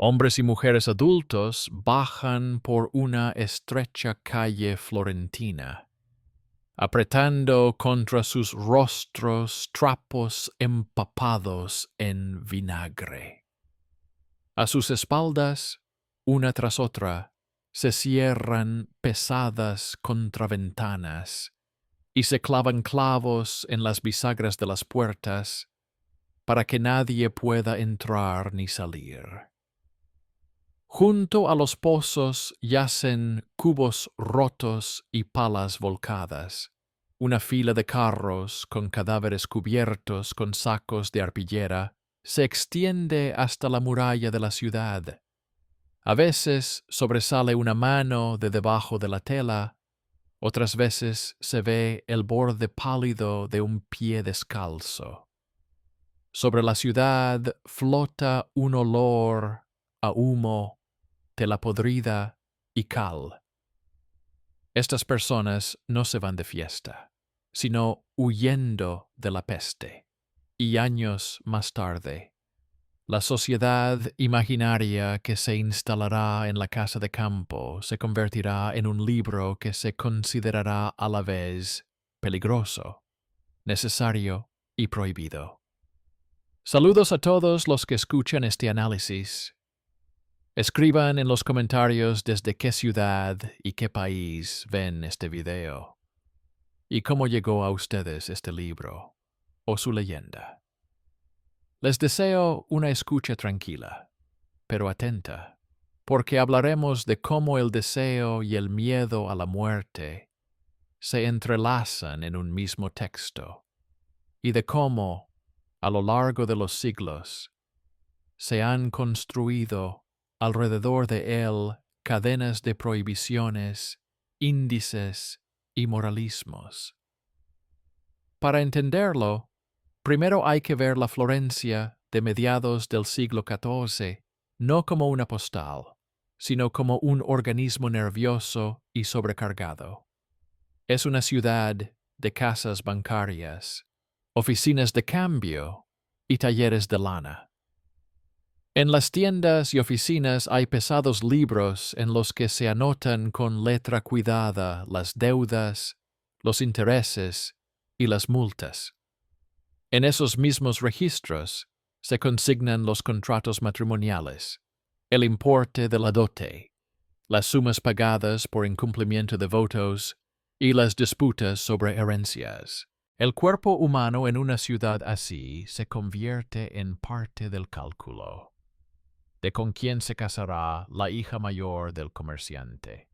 Hombres y mujeres adultos bajan por una estrecha calle florentina, apretando contra sus rostros trapos empapados en vinagre. A sus espaldas, una tras otra, se cierran pesadas contraventanas y se clavan clavos en las bisagras de las puertas para que nadie pueda entrar ni salir. Junto a los pozos yacen cubos rotos y palas volcadas. Una fila de carros con cadáveres cubiertos con sacos de arpillera se extiende hasta la muralla de la ciudad. A veces sobresale una mano de debajo de la tela, otras veces se ve el borde pálido de un pie descalzo. Sobre la ciudad flota un olor a humo, tela podrida y cal. Estas personas no se van de fiesta, sino huyendo de la peste. Y años más tarde, la sociedad imaginaria que se instalará en la casa de campo se convertirá en un libro que se considerará a la vez peligroso, necesario y prohibido. Saludos a todos los que escuchan este análisis. Escriban en los comentarios desde qué ciudad y qué país ven este video y cómo llegó a ustedes este libro o su leyenda. Les deseo una escucha tranquila, pero atenta, porque hablaremos de cómo el deseo y el miedo a la muerte se entrelazan en un mismo texto y de cómo, a lo largo de los siglos, se han construido alrededor de él cadenas de prohibiciones, índices y moralismos. Para entenderlo, primero hay que ver la Florencia de mediados del siglo XIV no como una postal, sino como un organismo nervioso y sobrecargado. Es una ciudad de casas bancarias, oficinas de cambio y talleres de lana. En las tiendas y oficinas hay pesados libros en los que se anotan con letra cuidada las deudas, los intereses y las multas. En esos mismos registros se consignan los contratos matrimoniales, el importe de la dote, las sumas pagadas por incumplimiento de votos y las disputas sobre herencias. El cuerpo humano en una ciudad así se convierte en parte del cálculo de con quién se casará la hija mayor del comerciante,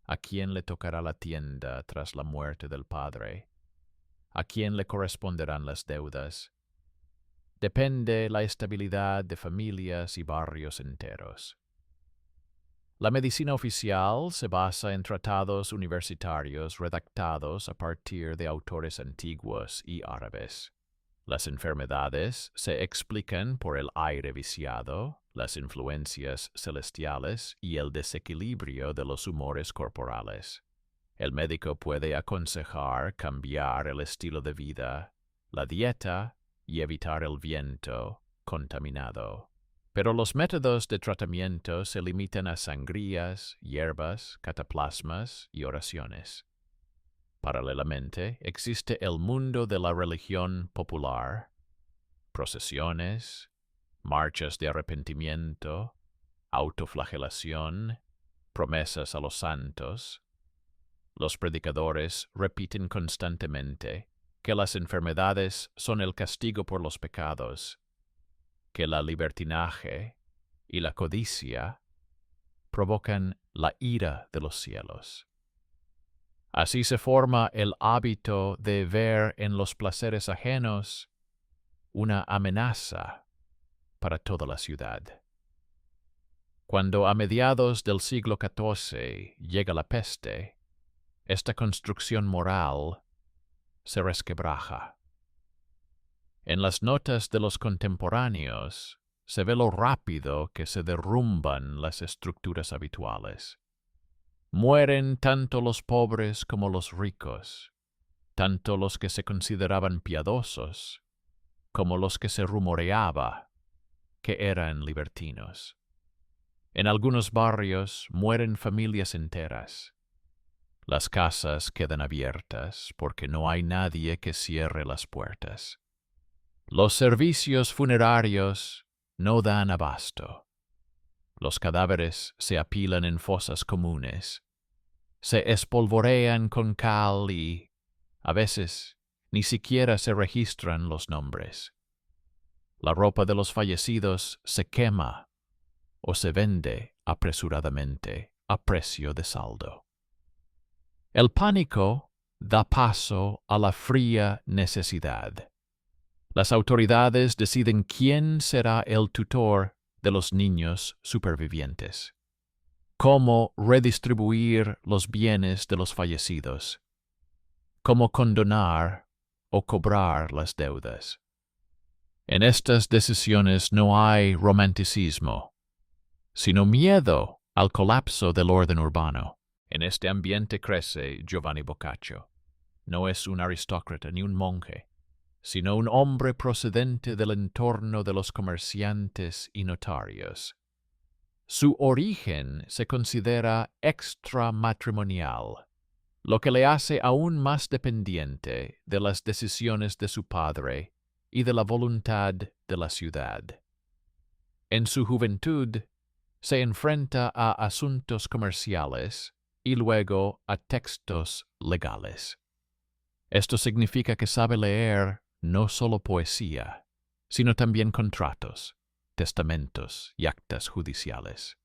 a quién le tocará la tienda tras la muerte del padre, a quién le corresponderán las deudas. Depende la estabilidad de familias y barrios enteros. La medicina oficial se basa en tratados universitarios redactados a partir de autores antiguos y árabes. Las enfermedades se explican por el aire viciado, las influencias celestiales y el desequilibrio de los humores corporales. El médico puede aconsejar cambiar el estilo de vida, la dieta y evitar el viento contaminado. Pero los métodos de tratamiento se limitan a sangrías, hierbas, cataplasmas y oraciones. Paralelamente, existe el mundo de la religión popular, procesiones, marchas de arrepentimiento, autoflagelación, promesas a los santos. Los predicadores repiten constantemente que las enfermedades son el castigo por los pecados, que la libertinaje y la codicia provocan la ira de los cielos. Así se forma el hábito de ver en los placeres ajenos una amenaza para toda la ciudad. Cuando a mediados del siglo XIV llega la peste, esta construcción moral se resquebraja. En las notas de los contemporáneos se ve lo rápido que se derrumban las estructuras habituales. Mueren tanto los pobres como los ricos, tanto los que se consideraban piadosos como los que se rumoreaba que eran libertinos. En algunos barrios mueren familias enteras. Las casas quedan abiertas porque no hay nadie que cierre las puertas. Los servicios funerarios no dan abasto. Los cadáveres se apilan en fosas comunes. Se espolvorean con cal y, a veces, ni siquiera se registran los nombres. La ropa de los fallecidos se quema o se vende apresuradamente a precio de saldo. El pánico da paso a la fría necesidad. Las autoridades deciden quién será el tutor de los niños supervivientes, cómo redistribuir los bienes de los fallecidos, cómo condonar o cobrar las deudas. En estas decisiones no hay romanticismo, sino miedo al colapso del orden urbano. En este ambiente crece Giovanni Boccaccio. No es un aristócrata ni un monje, sino un hombre procedente del entorno de los comerciantes y notarios. Su origen se considera extramatrimonial, lo que le hace aún más dependiente de las decisiones de su padre y de la voluntad de la ciudad. En su juventud, se enfrenta a asuntos comerciales y luego a textos legales. Esto significa que sabe leer no solo poesía, sino también contratos, testamentos y actas judiciales.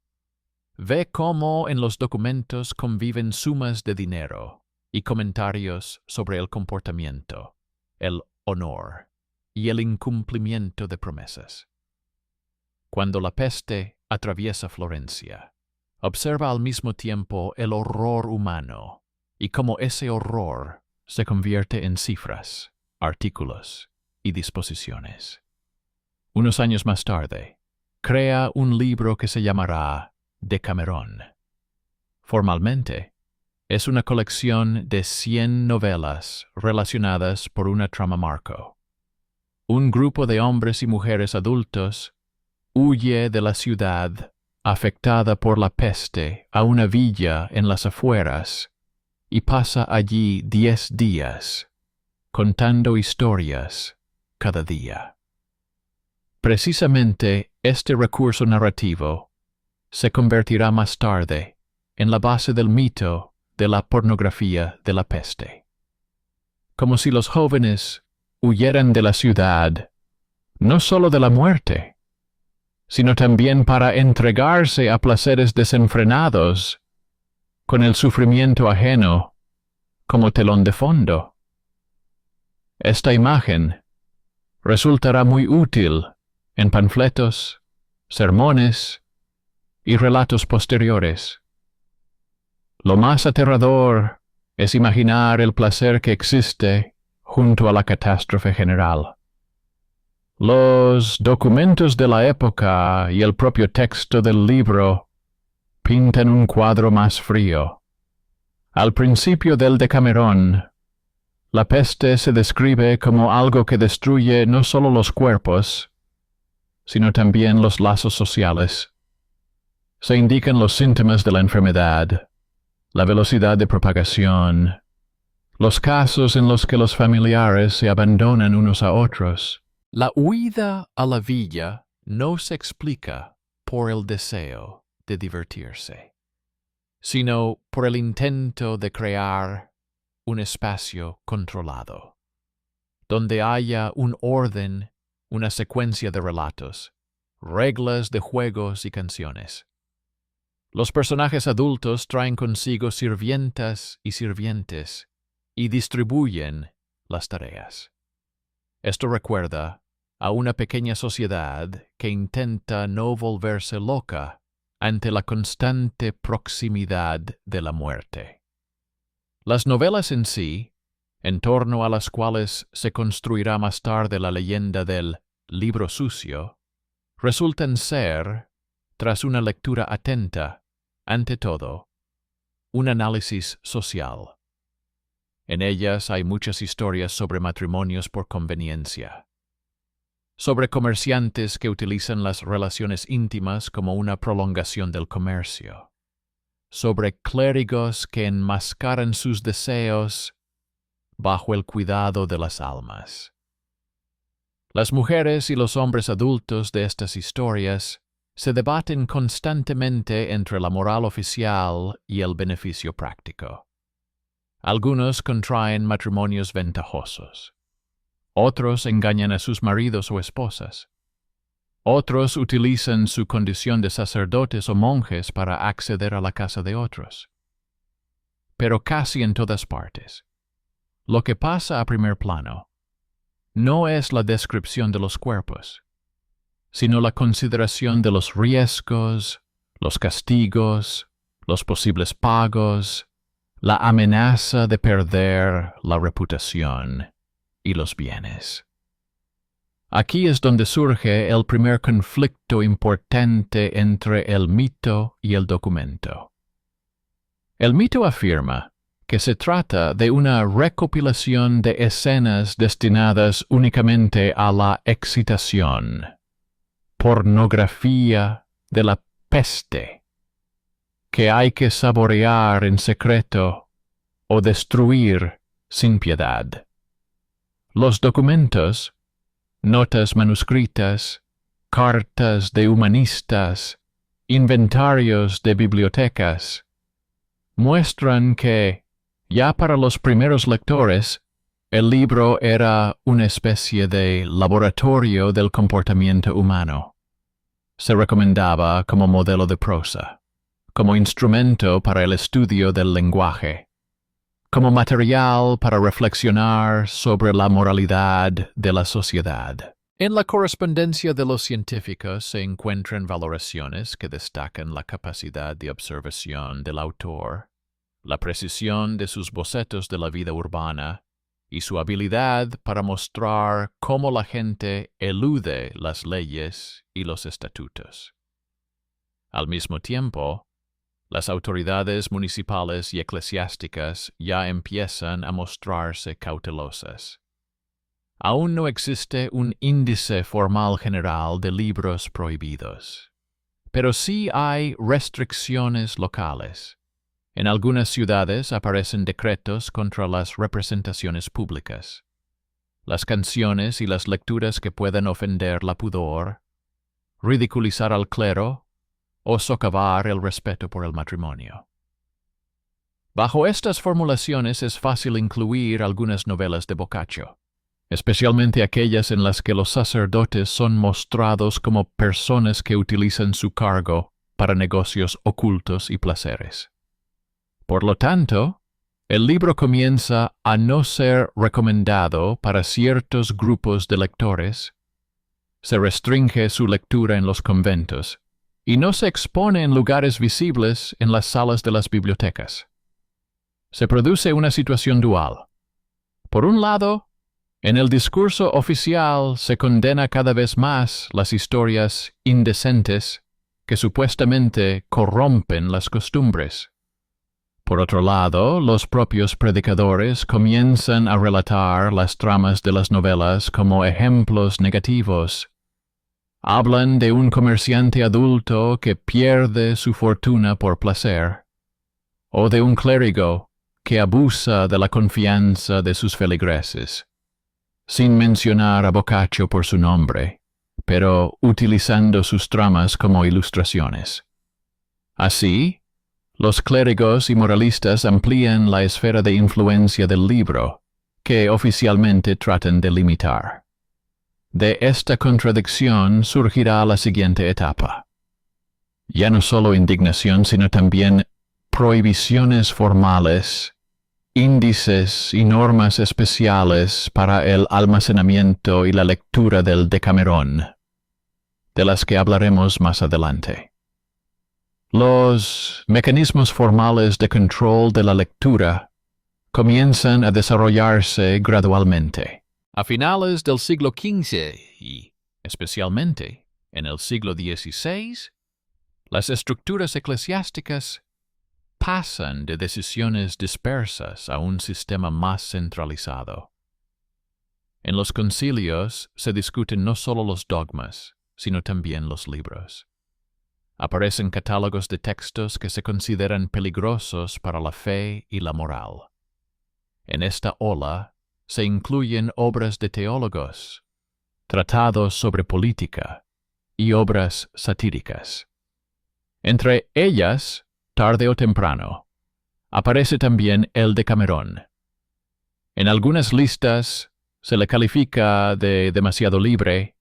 Ve cómo en los documentos conviven sumas de dinero y comentarios sobre el comportamiento, el honor y el incumplimiento de promesas. Cuando la peste atraviesa Florencia, observa al mismo tiempo el horror humano y cómo ese horror se convierte en cifras, artículos y disposiciones. Unos años más tarde, crea un libro que se llamará Decamerón. Formalmente, es una colección de 100 novelas relacionadas por una trama marco. Un grupo de hombres y mujeres adultos huye de la ciudad afectada por la peste a una villa en las afueras y pasa allí 10 días, contando historias cada día. Precisamente este recurso narrativo se convertirá más tarde en la base del mito de la pornografía de la peste. Como si los jóvenes huyeran de la ciudad, no solo de la muerte, sino también para entregarse a placeres desenfrenados, con el sufrimiento ajeno como telón de fondo. Esta imagen resultará muy útil en panfletos, sermones y relatos posteriores. Lo más aterrador es imaginar el placer que existe junto a la catástrofe general. Los documentos de la época y el propio texto del libro pintan un cuadro más frío. Al principio del Decamerón, la peste se describe como algo que destruye no solo los cuerpos, sino también los lazos sociales. Se indican los síntomas de la enfermedad, la velocidad de propagación, los casos en los que los familiares se abandonan unos a otros. La huida a la villa no se explica por el deseo de divertirse, sino por el intento de crear un espacio controlado, donde haya un orden, una secuencia de relatos, reglas de juegos y canciones. Los personajes adultos traen consigo sirvientas y sirvientes y distribuyen las tareas. Esto recuerda a una pequeña sociedad que intenta no volverse loca ante la constante proximidad de la muerte. Las novelas en sí, en torno a las cuales se construirá más tarde la leyenda del libro sucio, resultan ser, tras una lectura atenta, ante todo, un análisis social. En ellas hay muchas historias sobre matrimonios por conveniencia, sobre comerciantes que utilizan las relaciones íntimas como una prolongación del comercio, sobre clérigos que enmascaran sus deseos bajo el cuidado de las almas. Las mujeres y los hombres adultos de estas historias se debaten constantemente entre la moral oficial y el beneficio práctico. Algunos contraen matrimonios ventajosos. Otros engañan a sus maridos o esposas. Otros utilizan su condición de sacerdotes o monjes para acceder a la casa de otros. Pero casi en todas partes, lo que pasa a primer plano no es la descripción de los cuerpos, sino la consideración de los riesgos, los castigos, los posibles pagos, la amenaza de perder la reputación y los bienes. Aquí es donde surge el primer conflicto importante entre el mito y el documento. El mito afirma que se trata de una recopilación de escenas destinadas únicamente a la excitación, pornografía de la peste, que hay que saborear en secreto o destruir sin piedad. Los documentos, notas manuscritas, cartas de humanistas, inventarios de bibliotecas, muestran que, ya para los primeros lectores, el libro era una especie de laboratorio del comportamiento humano. Se recomendaba como modelo de prosa, como instrumento para el estudio del lenguaje, como material para reflexionar sobre la moralidad de la sociedad. En la correspondencia de los científicos se encuentran valoraciones que destacan la capacidad de observación del autor, la precisión de sus bocetos de la vida urbana y su habilidad para mostrar cómo la gente elude las leyes y los estatutos. Al mismo tiempo, las autoridades municipales y eclesiásticas ya empiezan a mostrarse cautelosas. Aún no existe un índice formal general de libros prohibidos, pero sí hay restricciones locales. En algunas ciudades aparecen decretos contra las representaciones públicas, las canciones y las lecturas que puedan ofender la pudor, ridiculizar al clero o socavar el respeto por el matrimonio. Bajo estas formulaciones es fácil incluir algunas novelas de Boccaccio, especialmente aquellas en las que los sacerdotes son mostrados como personas que utilizan su cargo para negocios ocultos y placeres. Por lo tanto, el libro comienza a no ser recomendado para ciertos grupos de lectores, se restringe su lectura en los conventos, y no se expone en lugares visibles en las salas de las bibliotecas. Se produce una situación dual. Por un lado, en el discurso oficial se condena cada vez más las historias indecentes que supuestamente corrompen las costumbres. Por otro lado, los propios predicadores comienzan a relatar las tramas de las novelas como ejemplos negativos. Hablan de un comerciante adulto que pierde su fortuna por placer, o de un clérigo que abusa de la confianza de sus feligreses, sin mencionar a Boccaccio por su nombre, pero utilizando sus tramas como ilustraciones. Así, los clérigos y moralistas amplían la esfera de influencia del libro, que oficialmente tratan de limitar. De esta contradicción surgirá la siguiente etapa. Ya no solo indignación, sino también prohibiciones formales, índices y normas especiales para el almacenamiento y la lectura del Decamerón, de las que hablaremos más adelante. Los mecanismos formales de control de la lectura comienzan a desarrollarse gradualmente. A finales del siglo XV y, especialmente, en el siglo XVI, las estructuras eclesiásticas pasan de decisiones dispersas a un sistema más centralizado. En los concilios se discuten no solo los dogmas, sino también los libros. Aparecen catálogos de textos que se consideran peligrosos para la fe y la moral. En esta ola se incluyen obras de teólogos, tratados sobre política y obras satíricas. Entre ellas, tarde o temprano, aparece también el Decamerón. En algunas listas se le califica de demasiado libre,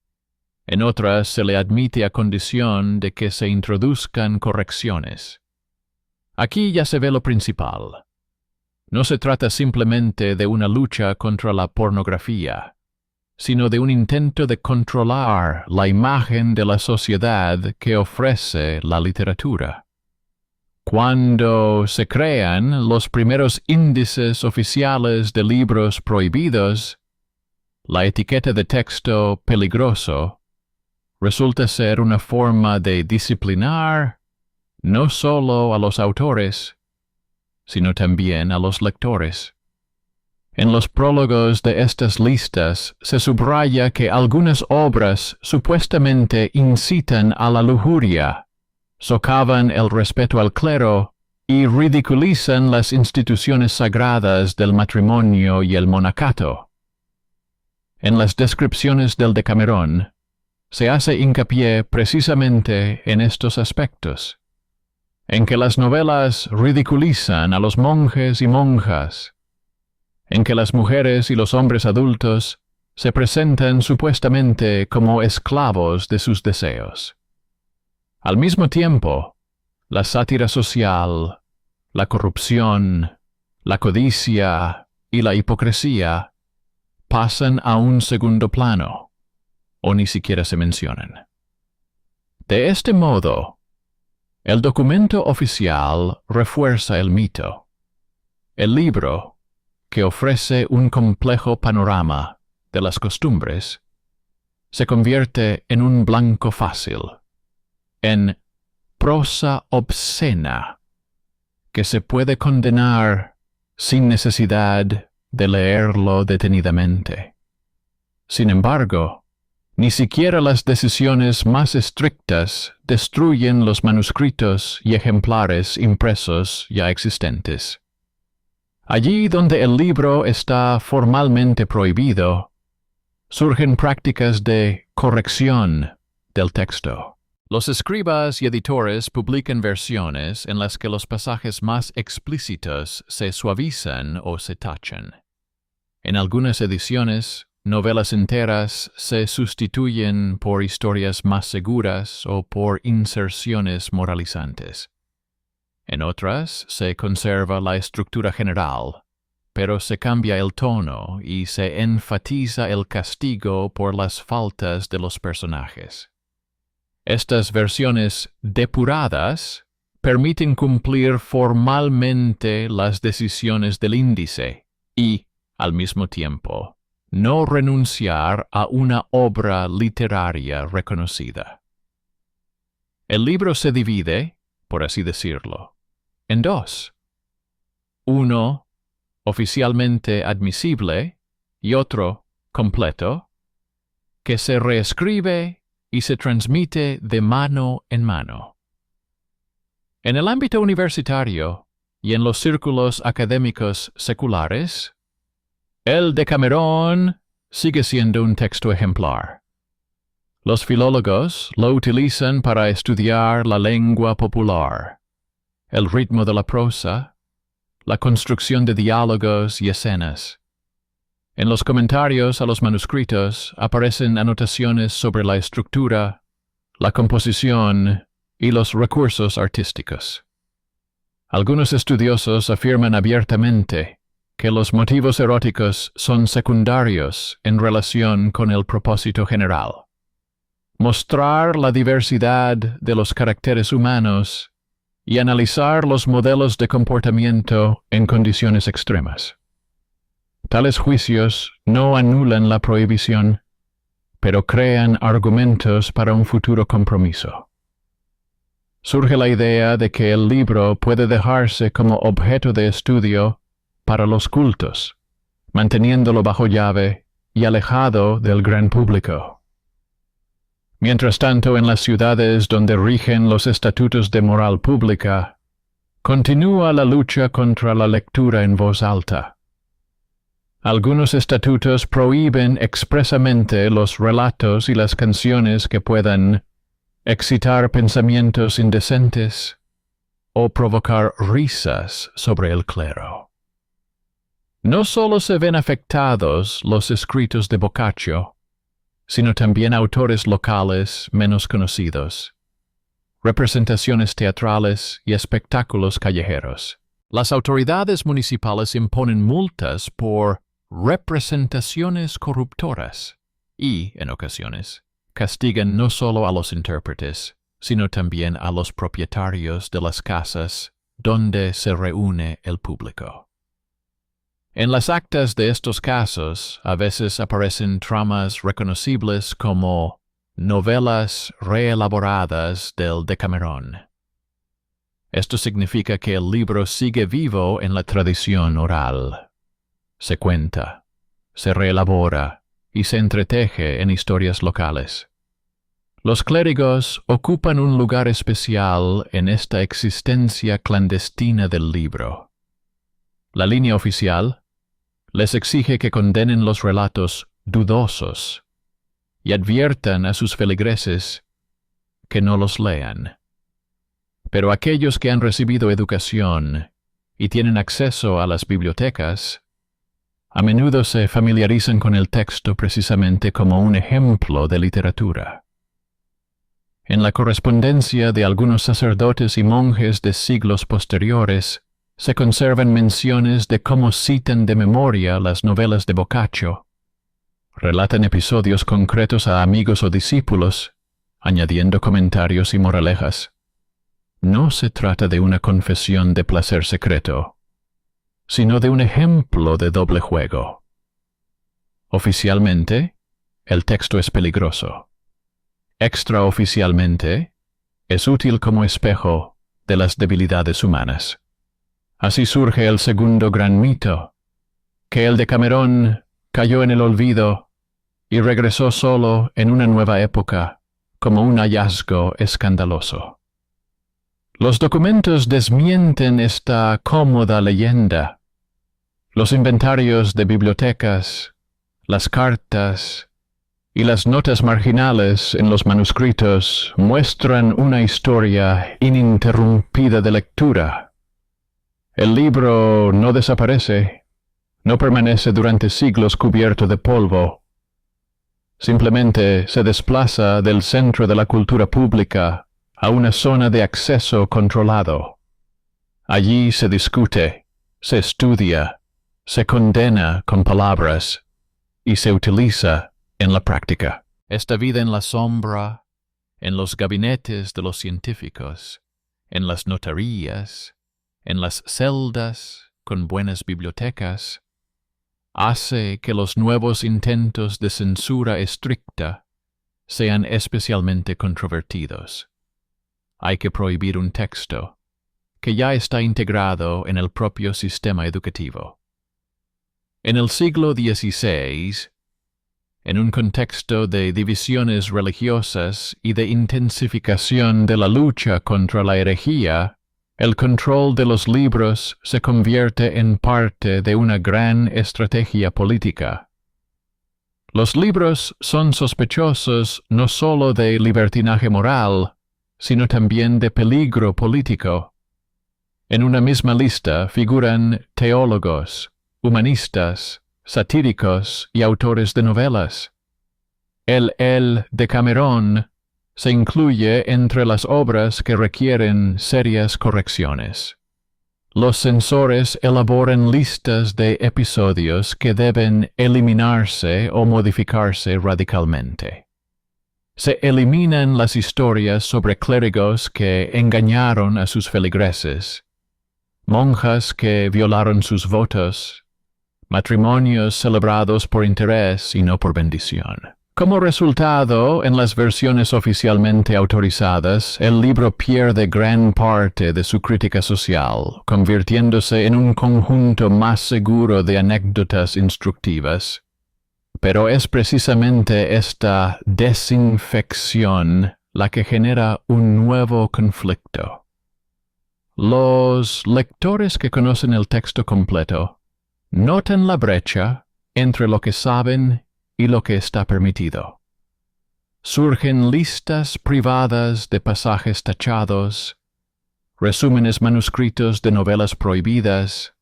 en otras se le admite a condición de que se introduzcan correcciones. Aquí ya se ve lo principal. No se trata simplemente de una lucha contra la pornografía, sino de un intento de controlar la imagen de la sociedad que ofrece la literatura. Cuando se crean los primeros índices oficiales de libros prohibidos, la etiqueta de texto peligroso resulta ser una forma de disciplinar no solo a los autores, sino también a los lectores. En los prólogos de estas listas se subraya que algunas obras supuestamente incitan a la lujuria, socavan el respeto al clero y ridiculizan las instituciones sagradas del matrimonio y el monacato. En las descripciones del Decamerón, se hace hincapié precisamente en estos aspectos, en que las novelas ridiculizan a los monjes y monjas, en que las mujeres y los hombres adultos se presentan supuestamente como esclavos de sus deseos. Al mismo tiempo, la sátira social, la corrupción, la codicia y la hipocresía pasan a un segundo plano, o ni siquiera se mencionan. De este modo, el documento oficial refuerza el mito. El libro, que ofrece un complejo panorama de las costumbres, se convierte en un blanco fácil, en prosa obscena, que se puede condenar sin necesidad de leerlo detenidamente. Sin embargo, ni siquiera las decisiones más estrictas destruyen los manuscritos y ejemplares impresos ya existentes. Allí donde el libro está formalmente prohibido, surgen prácticas de corrección del texto. Los escribas y editores publican versiones en las que los pasajes más explícitos se suavizan o se tachan. En algunas ediciones, novelas enteras se sustituyen por historias más seguras o por inserciones moralizantes. En otras se conserva la estructura general, pero se cambia el tono y se enfatiza el castigo por las faltas de los personajes. Estas versiones depuradas permiten cumplir formalmente las decisiones del índice y, al mismo tiempo, no renunciar a una obra literaria reconocida. El libro se divide, por así decirlo, en dos. Uno, oficialmente admisible, y otro, completo, que se reescribe y se transmite de mano en mano. En el ámbito universitario y en los círculos académicos seculares, el Decamerón sigue siendo un texto ejemplar. Los filólogos lo utilizan para estudiar la lengua popular, el ritmo de la prosa, la construcción de diálogos y escenas. En los comentarios a los manuscritos aparecen anotaciones sobre la estructura, la composición y los recursos artísticos. Algunos estudiosos afirman abiertamente que los motivos eróticos son secundarios en relación con el propósito general: mostrar la diversidad de los caracteres humanos y analizar los modelos de comportamiento en condiciones extremas. Tales juicios no anulan la prohibición, pero crean argumentos para un futuro compromiso. Surge la idea de que el libro puede dejarse como objeto de estudio para los cultos, manteniéndolo bajo llave y alejado del gran público. Mientras tanto, en las ciudades donde rigen los estatutos de moral pública, continúa la lucha contra la lectura en voz alta. Algunos estatutos prohíben expresamente los relatos y las canciones que puedan excitar pensamientos indecentes o provocar risas sobre el clero. No solo se ven afectados los escritos de Boccaccio, sino también autores locales menos conocidos, representaciones teatrales y espectáculos callejeros. Las autoridades municipales imponen multas por representaciones corruptoras y, en ocasiones, castigan no solo a los intérpretes, sino también a los propietarios de las casas donde se reúne el público. En las actas de estos casos a veces aparecen tramas reconocibles como novelas reelaboradas del Decamerón. Esto significa que el libro sigue vivo en la tradición oral. Se cuenta, se reelabora y se entreteje en historias locales. Los clérigos ocupan un lugar especial en esta existencia clandestina del libro. La línea oficial les exige que condenen los relatos dudosos y adviertan a sus feligreses que no los lean. Pero aquellos que han recibido educación y tienen acceso a las bibliotecas, a menudo se familiarizan con el texto precisamente como un ejemplo de literatura. En la correspondencia de algunos sacerdotes y monjes de siglos posteriores, se conservan menciones de cómo citan de memoria las novelas de Boccaccio, relatan episodios concretos a amigos o discípulos, añadiendo comentarios y moralejas. No se trata de una confesión de placer secreto, sino de un ejemplo de doble juego. Oficialmente, el texto es peligroso. Extraoficialmente, es útil como espejo de las debilidades humanas. Así surge el segundo gran mito, que el Decamerón cayó en el olvido y regresó solo en una nueva época como un hallazgo escandaloso. Los documentos desmienten esta cómoda leyenda. Los inventarios de bibliotecas, las cartas y las notas marginales en los manuscritos muestran una historia ininterrumpida de lectura. El libro no desaparece, no permanece durante siglos cubierto de polvo. Simplemente se desplaza del centro de la cultura pública a una zona de acceso controlado. Allí se discute, se estudia, se condena con palabras y se utiliza en la práctica. Esta vida en la sombra, en los gabinetes de los científicos, en las notarías, en las celdas con buenas bibliotecas, hace que los nuevos intentos de censura estricta sean especialmente controvertidos. Hay que prohibir un texto que ya está integrado en el propio sistema educativo. En el siglo XVI, en un contexto de divisiones religiosas y de intensificación de la lucha contra la herejía, el control de los libros se convierte en parte de una gran estrategia política. Los libros son sospechosos no solo de libertinaje moral, sino también de peligro político. En una misma lista figuran teólogos, humanistas, satíricos y autores de novelas. El Decamerón se incluye entre las obras que requieren serias correcciones. Los censores elaboran listas de episodios que deben eliminarse o modificarse radicalmente. Se eliminan las historias sobre clérigos que engañaron a sus feligreses, monjas que violaron sus votos, matrimonios celebrados por interés y no por bendición. Como resultado, en las versiones oficialmente autorizadas, el libro pierde gran parte de su crítica social, convirtiéndose en un conjunto más seguro de anécdotas instructivas, Pero es precisamente esta desinfección la que genera un nuevo conflicto. Los lectores que conocen el texto completo notan la brecha entre lo que saben y lo que está permitido. Surgen listas privadas de pasajes tachados, resúmenes manuscritos de novelas prohibidas,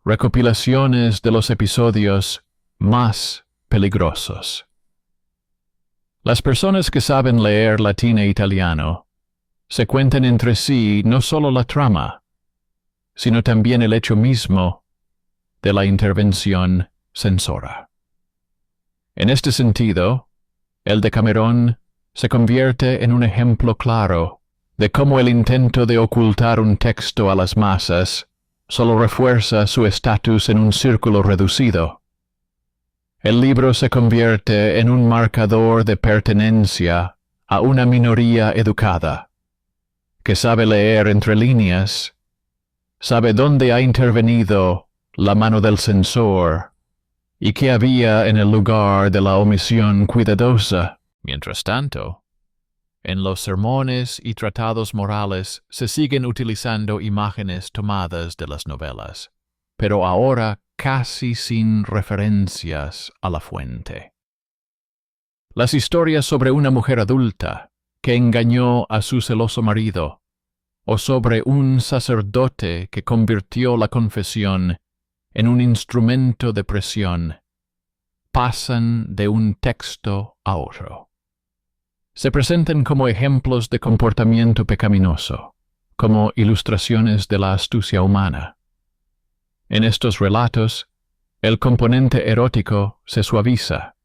recopilaciones de los episodios más peligrosos. Las personas que saben leer latín e italiano se cuentan entre sí no solo la trama, sino también el hecho mismo de la intervención censora. En este sentido, el Decamerón se convierte en un ejemplo claro de cómo el intento de ocultar un texto a las masas solo refuerza su estatus en un círculo reducido. El libro se convierte en un marcador de pertenencia a una minoría educada, que sabe leer entre líneas, sabe dónde ha intervenido la mano del censor y qué había en el lugar de la omisión cuidadosa. Mientras tanto, en los sermones y tratados morales se siguen utilizando imágenes tomadas de las novelas, pero ahora casi sin referencias a la fuente. Las historias sobre una mujer adulta que engañó a su celoso marido, o sobre un sacerdote que convirtió la confesión en un instrumento de presión, pasan de un texto a otro. Se presentan como ejemplos de comportamiento pecaminoso, como ilustraciones de la astucia humana. En estos relatos, el componente erótico se suaviza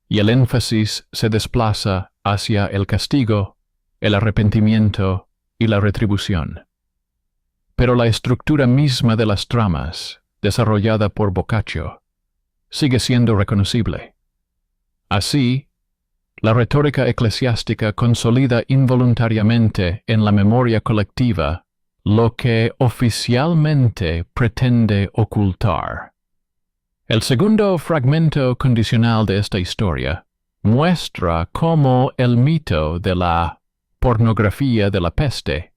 y el énfasis se desplaza hacia el castigo, el arrepentimiento y la retribución. Pero la estructura misma de las tramas, desarrollada por Boccaccio, sigue siendo reconocible. Así, la retórica eclesiástica consolida involuntariamente en la memoria colectiva lo que oficialmente pretende ocultar. El segundo fragmento condicional de esta historia muestra cómo el mito de la pornografía de la peste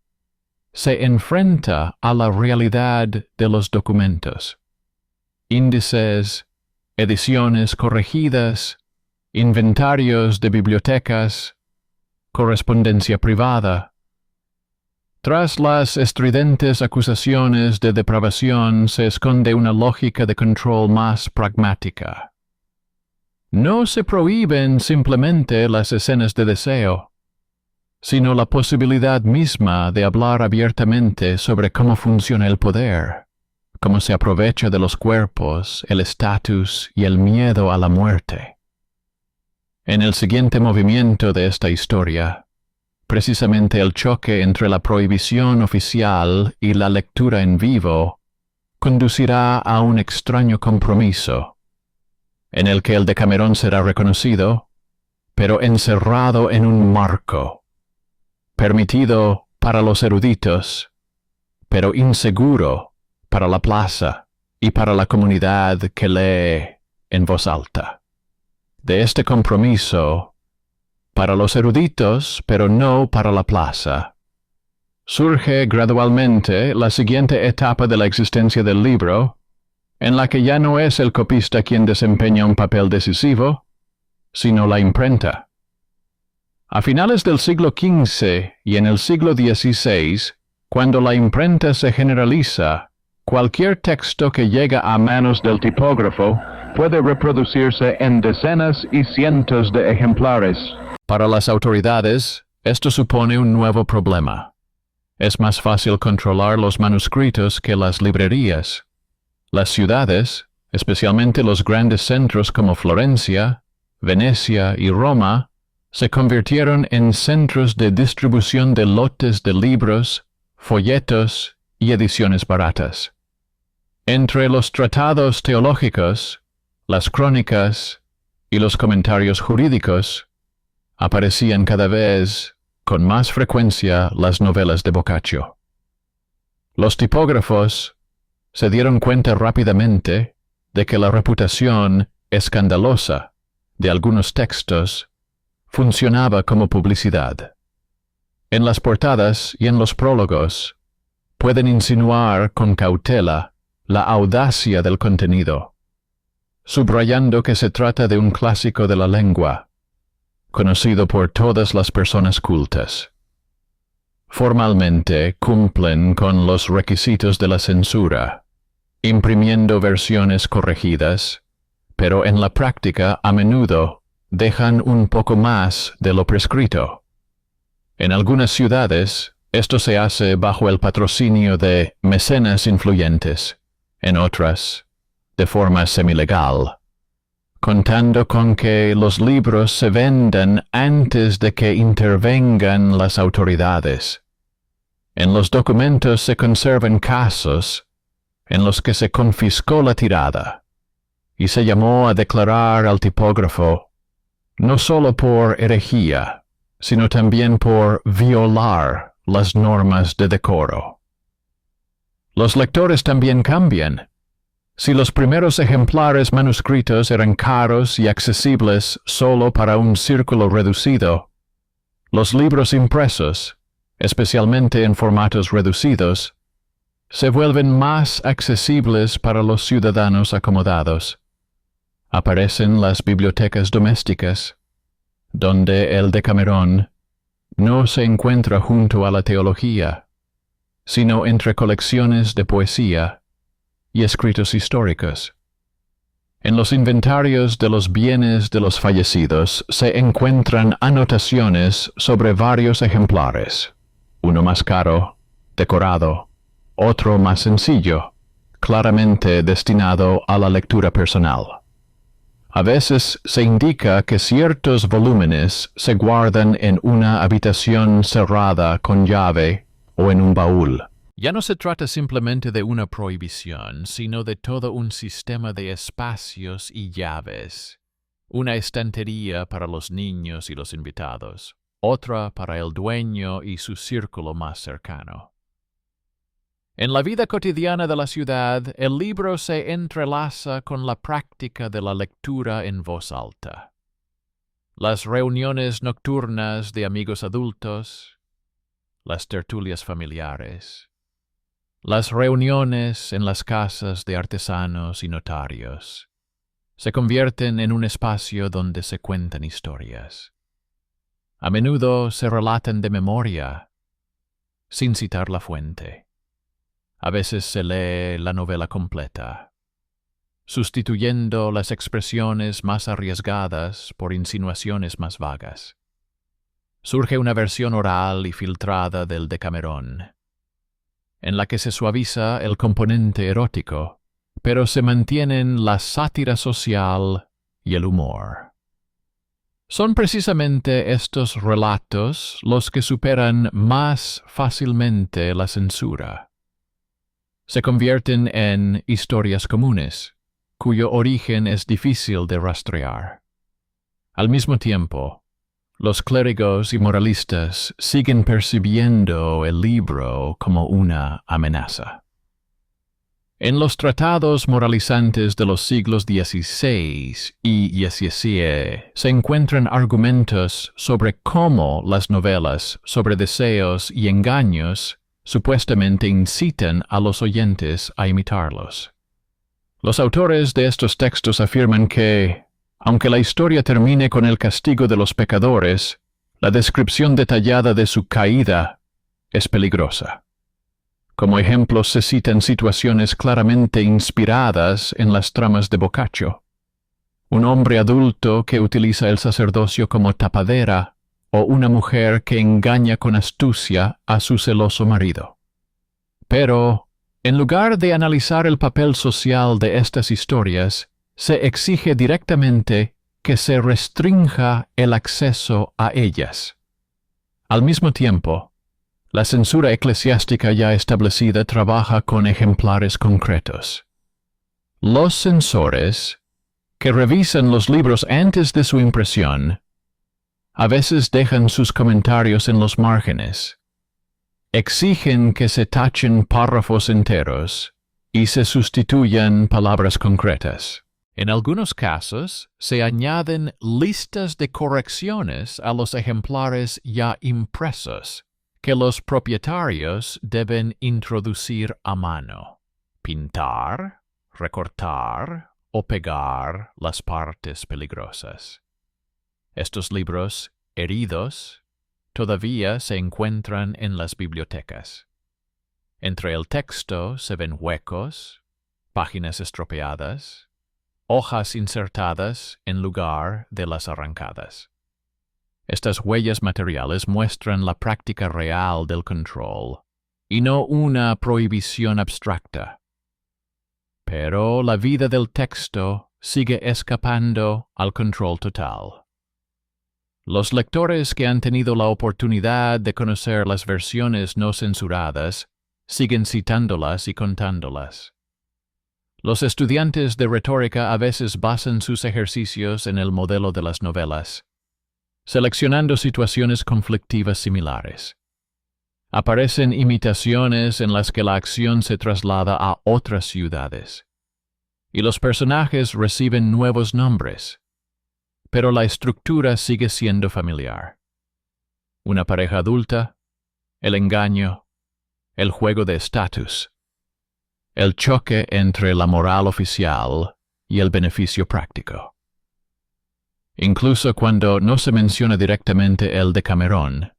se enfrenta a la realidad de los documentos. Índices, ediciones corregidas, inventarios de bibliotecas, correspondencia privada. Tras las estridentes acusaciones de depravación se esconde una lógica de control más pragmática. No se prohíben simplemente las escenas de deseo, sino la posibilidad misma de hablar abiertamente sobre cómo funciona el poder, cómo se aprovecha de los cuerpos, el estatus y el miedo a la muerte. En el siguiente movimiento de esta historia, precisamente el choque entre la prohibición oficial y la lectura en vivo conducirá a un extraño compromiso, en el que el Decamerón será reconocido, pero encerrado en un marco, permitido para los eruditos, pero inseguro para la plaza y para la comunidad que lee en voz alta. De este compromiso, para los eruditos, pero no para la plaza, surge gradualmente la siguiente etapa de la existencia del libro, en la que ya no es el copista quien desempeña un papel decisivo, sino la imprenta. A finales del siglo XV y en el siglo XVI, cuando la imprenta se generaliza, cualquier texto que llega a manos del tipógrafo puede reproducirse en decenas y cientos de ejemplares. Para las autoridades, esto supone un nuevo problema. Es más fácil controlar los manuscritos que las librerías. Las ciudades, especialmente los grandes centros como Florencia, Venecia y Roma, se convirtieron en centros de distribución de lotes de libros, folletos y ediciones baratas. Entre los tratados teológicos, las crónicas y los comentarios jurídicos, aparecían cada vez con más frecuencia las novelas de Boccaccio. Los tipógrafos se dieron cuenta rápidamente de que la reputación escandalosa de algunos textos funcionaba como publicidad. En las portadas y en los prólogos pueden insinuar con cautela la audacia del contenido, subrayando que se trata de un clásico de la lengua, conocido por todas las personas cultas. Formalmente cumplen con los requisitos de la censura, imprimiendo versiones corregidas, pero en la práctica a menudo dejan un poco más de lo prescrito. En algunas ciudades, esto se hace bajo el patrocinio de mecenas influyentes, en otras, de forma semilegal, contando con que los libros se vendan antes de que intervengan las autoridades. En los documentos se conservan casos en los que se confiscó la tirada y se llamó a declarar al tipógrafo no solo por herejía, sino también por violar las normas de decoro. Los lectores también cambian. Si los primeros ejemplares manuscritos eran caros y accesibles solo para un círculo reducido, los libros impresos, especialmente en formatos reducidos, se vuelven más accesibles para los ciudadanos acomodados. Aparecen las bibliotecas domésticas, donde el Decamerón no se encuentra junto a la teología, sino entre colecciones de poesía y escritos históricos. En los inventarios de los bienes de los fallecidos se encuentran anotaciones sobre varios ejemplares, uno más caro, decorado, otro más sencillo, claramente destinado a la lectura personal. A veces se indica que ciertos volúmenes se guardan en una habitación cerrada con llave o en un baúl. Ya no se trata simplemente de una prohibición, sino de todo un sistema de espacios y llaves. Una estantería para los niños y los invitados, otra para el dueño y su círculo más cercano. En la vida cotidiana de la ciudad, el libro se entrelaza con la práctica de la lectura en voz alta. Las reuniones nocturnas de amigos adultos, las tertulias familiares, las reuniones en las casas de artesanos y notarios se convierten en un espacio donde se cuentan historias. A menudo se relatan de memoria, sin citar la fuente. A veces se lee la novela completa, sustituyendo las expresiones más arriesgadas por insinuaciones más vagas. Surge una versión oral y filtrada del Decamerón, en la que se suaviza el componente erótico, pero se mantienen la sátira social y el humor. Son precisamente estos relatos los que superan más fácilmente la censura. Se convierten en historias comunes, cuyo origen es difícil de rastrear. Al mismo tiempo, los clérigos y moralistas siguen percibiendo el libro como una amenaza. En los tratados moralizantes de los siglos XVI y XVII se encuentran argumentos sobre cómo las novelas sobre deseos y engaños supuestamente incitan a los oyentes a imitarlos. Los autores de estos textos afirman que, aunque la historia termine con el castigo de los pecadores, la descripción detallada de su caída es peligrosa. Como ejemplos se citan situaciones claramente inspiradas en las tramas de Boccaccio. Un hombre adulto que utiliza el sacerdocio como tapadera o una mujer que engaña con astucia a su celoso marido. Pero, en lugar de analizar el papel social de estas historias, se exige directamente que se restrinja el acceso a ellas. Al mismo tiempo, la censura eclesiástica ya establecida trabaja con ejemplares concretos. Los censores, que revisan los libros antes de su impresión, a veces dejan sus comentarios en los márgenes, exigen que se tachen párrafos enteros y se sustituyan palabras concretas. En algunos casos, se añaden listas de correcciones a los ejemplares ya impresos, que los propietarios deben introducir a mano, pintar, recortar o pegar las partes peligrosas. Estos libros, heridos, todavía se encuentran en las bibliotecas. Entre el texto se ven huecos, páginas estropeadas, hojas insertadas en lugar de las arrancadas. Estas huellas materiales muestran la práctica real del control, y no una prohibición abstracta. Pero la vida del texto sigue escapando al control total. Los lectores que han tenido la oportunidad de conocer las versiones no censuradas siguen citándolas y contándolas. Los estudiantes de retórica a veces basan sus ejercicios en el modelo de las novelas, seleccionando situaciones conflictivas similares. Aparecen imitaciones en las que la acción se traslada a otras ciudades, y los personajes reciben nuevos nombres, pero la estructura sigue siendo familiar. Una pareja adulta, el engaño, el juego de estatus, el choque entre la moral oficial y el beneficio práctico. Incluso cuando no se menciona directamente el Decamerón,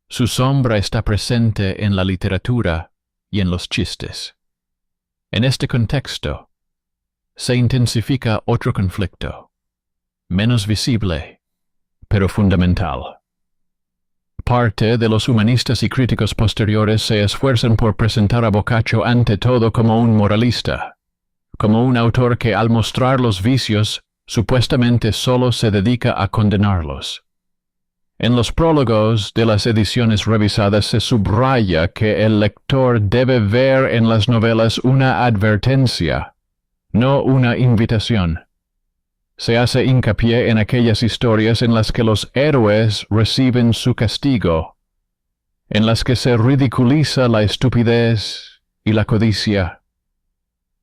su sombra está presente en la literatura y en los chistes. En este contexto, se intensifica otro conflicto, menos visible, pero fundamental. Parte de los humanistas y críticos posteriores se esfuerzan por presentar a Boccaccio ante todo como un moralista, como un autor que al mostrar los vicios supuestamente solo se dedica a condenarlos. En los prólogos de las ediciones revisadas se subraya que el lector debe ver en las novelas una advertencia, no una invitación. Se hace hincapié en aquellas historias en las que los héroes reciben su castigo, en las que se ridiculiza la estupidez y la codicia.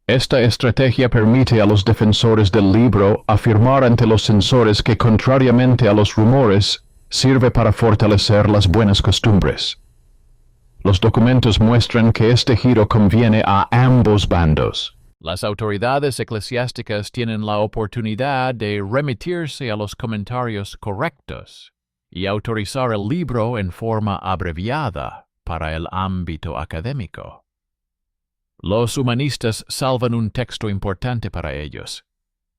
Esta estrategia permite a los defensores del libro afirmar ante los censores que, contrariamente a los rumores, sirve para fortalecer las buenas costumbres. Los documentos muestran que este giro conviene a ambos bandos. Las autoridades eclesiásticas tienen la oportunidad de remitirse a los comentarios correctos y autorizar el libro en forma abreviada para el ámbito académico. Los humanistas salvan un texto importante para ellos,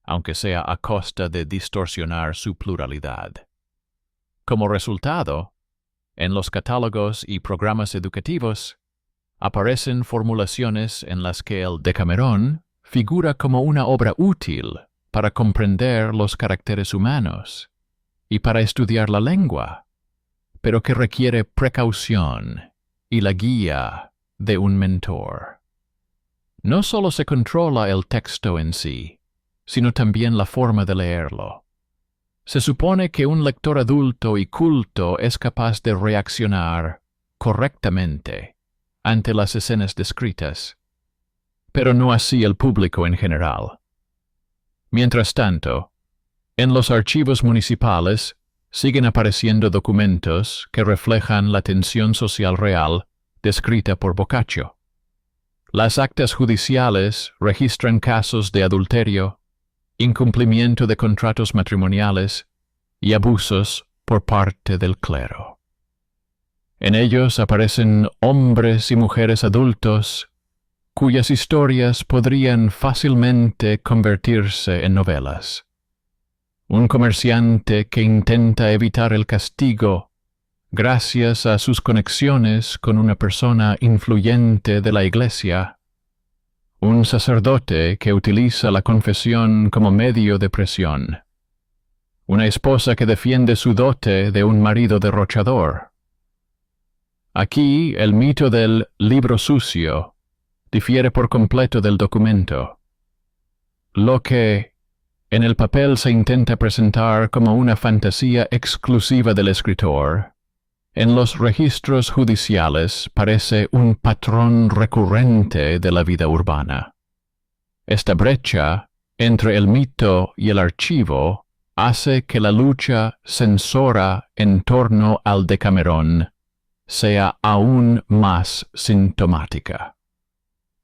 aunque sea a costa de distorsionar su pluralidad. Como resultado, en los catálogos y programas educativos, aparecen formulaciones en las que el Decamerón figura como una obra útil para comprender los caracteres humanos y para estudiar la lengua, pero que requiere precaución y la guía de un mentor. No solo se controla el texto en sí, sino también la forma de leerlo. Se supone que un lector adulto y culto es capaz de reaccionar correctamente ante las escenas descritas, pero no así el público en general. Mientras tanto, en los archivos municipales siguen apareciendo documentos que reflejan la tensión social real descrita por Boccaccio. Las actas judiciales registran casos de adulterio, incumplimiento de contratos matrimoniales y abusos por parte del clero. En ellos aparecen hombres y mujeres adultos cuyas historias podrían fácilmente convertirse en novelas. Un comerciante que intenta evitar el castigo gracias a sus conexiones con una persona influyente de la iglesia. Un sacerdote que utiliza la confesión como medio de presión. Una esposa que defiende su dote de un marido derrochador. Aquí, el mito del libro sucio difiere por completo del documento. Lo que en el papel se intenta presentar como una fantasía exclusiva del escritor, en los registros judiciales parece un patrón recurrente de la vida urbana. Esta brecha entre el mito y el archivo hace que la lucha censora en torno al Decamerón sea aún más sintomática.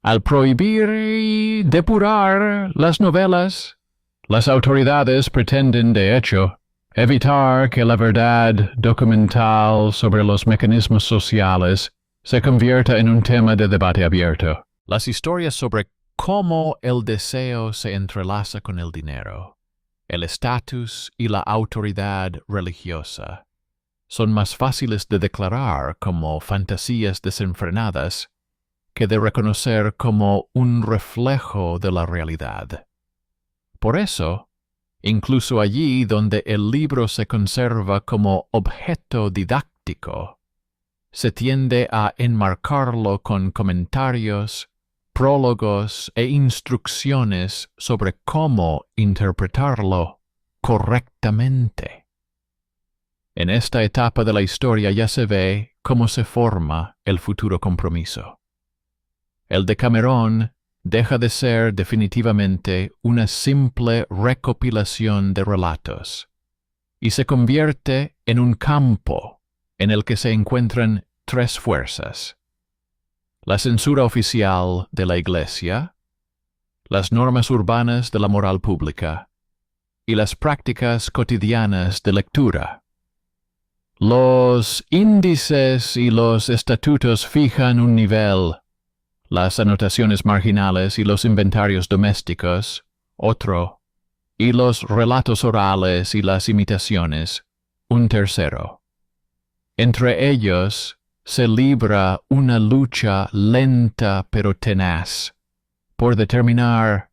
Al prohibir y depurar las novelas, las autoridades pretenden, de hecho, evitar que la verdad documental sobre los mecanismos sociales se convierta en un tema de debate abierto. Las historias sobre cómo el deseo se entrelaza con el dinero, el estatus y la autoridad religiosa son más fáciles de declarar como fantasías desenfrenadas que de reconocer como un reflejo de la realidad. Por eso, incluso allí donde el libro se conserva como objeto didáctico, se tiende a enmarcarlo con comentarios, prólogos e instrucciones sobre cómo interpretarlo correctamente. En esta etapa de la historia ya se ve cómo se forma el futuro compromiso. El Decamerón deja de ser definitivamente una simple recopilación de relatos y se convierte en un campo en el que se encuentran tres fuerzas: la censura oficial de la Iglesia, las normas urbanas de la moral pública y las prácticas cotidianas de lectura. Los índices y los estatutos fijan un nivel, las anotaciones marginales y los inventarios domésticos, otro, y los relatos orales y las imitaciones, un tercero. Entre ellos se libra una lucha lenta pero tenaz por determinar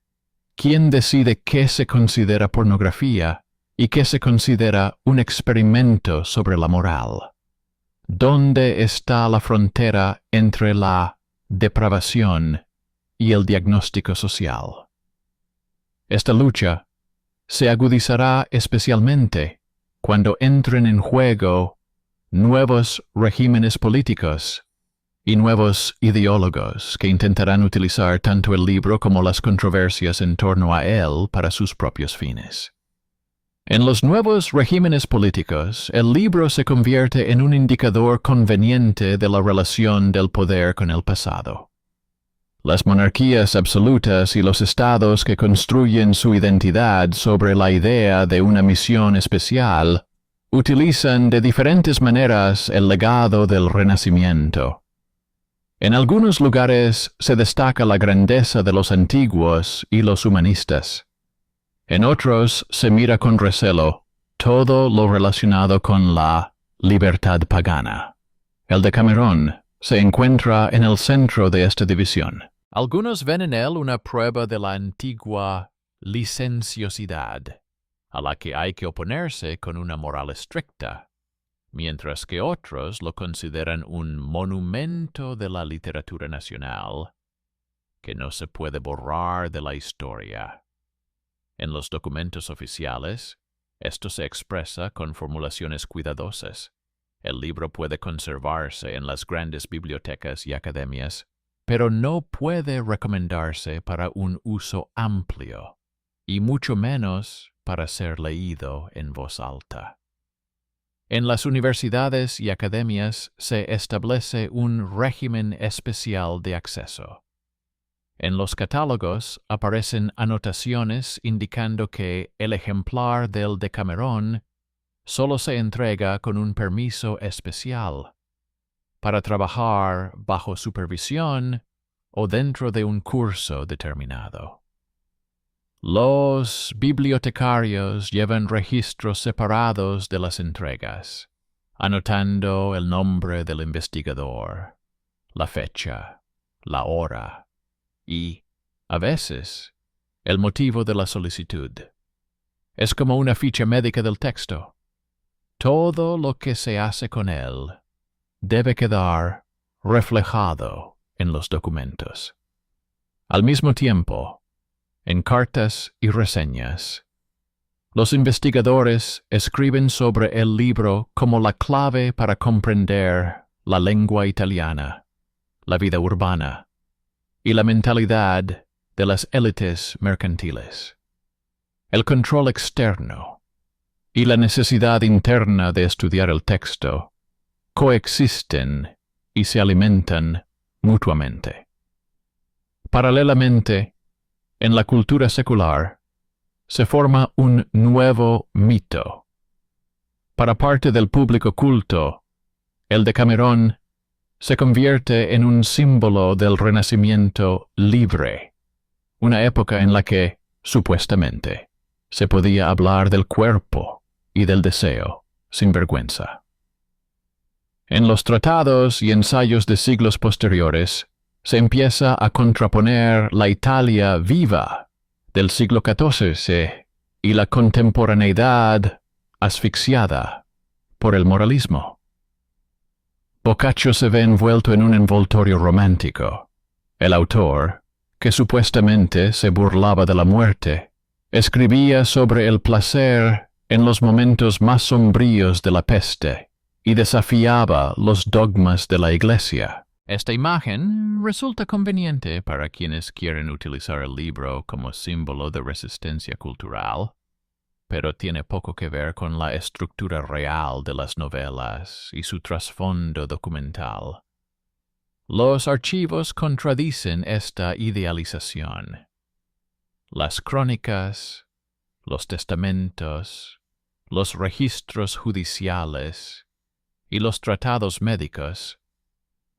quién decide qué se considera pornografía y qué se considera un experimento sobre la moral. ¿Dónde está la frontera entre la depravación y el diagnóstico social? Esta lucha se agudizará especialmente cuando entren en juego nuevos regímenes políticos y nuevos ideólogos que intentarán utilizar tanto el libro como las controversias en torno a él para sus propios fines. En los nuevos regímenes políticos, el libro se convierte en un indicador conveniente de la relación del poder con el pasado. Las monarquías absolutas y los estados que construyen su identidad sobre la idea de una misión especial utilizan de diferentes maneras el legado del Renacimiento. En algunos lugares se destaca la grandeza de los antiguos y los humanistas. En otros se mira con recelo todo lo relacionado con la libertad pagana. El Decamerón se encuentra en el centro de esta división. Algunos ven en él una prueba de la antigua licenciosidad, a la que hay que oponerse con una moral estricta, mientras que otros lo consideran un monumento de la literatura nacional que no se puede borrar de la historia. En los documentos oficiales, esto se expresa con formulaciones cuidadosas. El libro puede conservarse en las grandes bibliotecas y academias, pero no puede recomendarse para un uso amplio, y mucho menos para ser leído en voz alta. En las universidades y academias se establece un régimen especial de acceso. En los catálogos aparecen anotaciones indicando que el ejemplar del Decamerón solo se entrega con un permiso especial para trabajar bajo supervisión o dentro de un curso determinado. Los bibliotecarios llevan registros separados de las entregas, anotando el nombre del investigador, la fecha, la hora y, a veces, el motivo de la solicitud. Es como una ficha médica del texto. Todo lo que se hace con él debe quedar reflejado en los documentos. Al mismo tiempo, en cartas y reseñas, los investigadores escriben sobre el libro como la clave para comprender la lengua italiana, la vida urbana y la mentalidad de las élites mercantiles. el control externo y la necesidad interna de estudiar el texto coexisten y se alimentan mutuamente. Paralelamente, en la cultura secular, se forma un nuevo mito. Para parte del público culto, el Decamerón se convierte en un símbolo del Renacimiento libre, una época en la que, supuestamente, se podía hablar del cuerpo y del deseo sin vergüenza. En los tratados y ensayos de siglos posteriores, se empieza a contraponer la Italia viva del siglo XIV y la contemporaneidad asfixiada por el moralismo. Boccaccio se ve envuelto en un envoltorio romántico. El autor, que supuestamente se burlaba de la muerte, escribía sobre el placer en los momentos más sombríos de la peste y desafiaba los dogmas de la Iglesia. Esta imagen resulta conveniente para quienes quieren utilizar el libro como símbolo de resistencia cultural, pero tiene poco que ver con la estructura real de las novelas y su trasfondo documental. Los archivos contradicen esta idealización. Las crónicas, los testamentos, los registros judiciales y los tratados médicos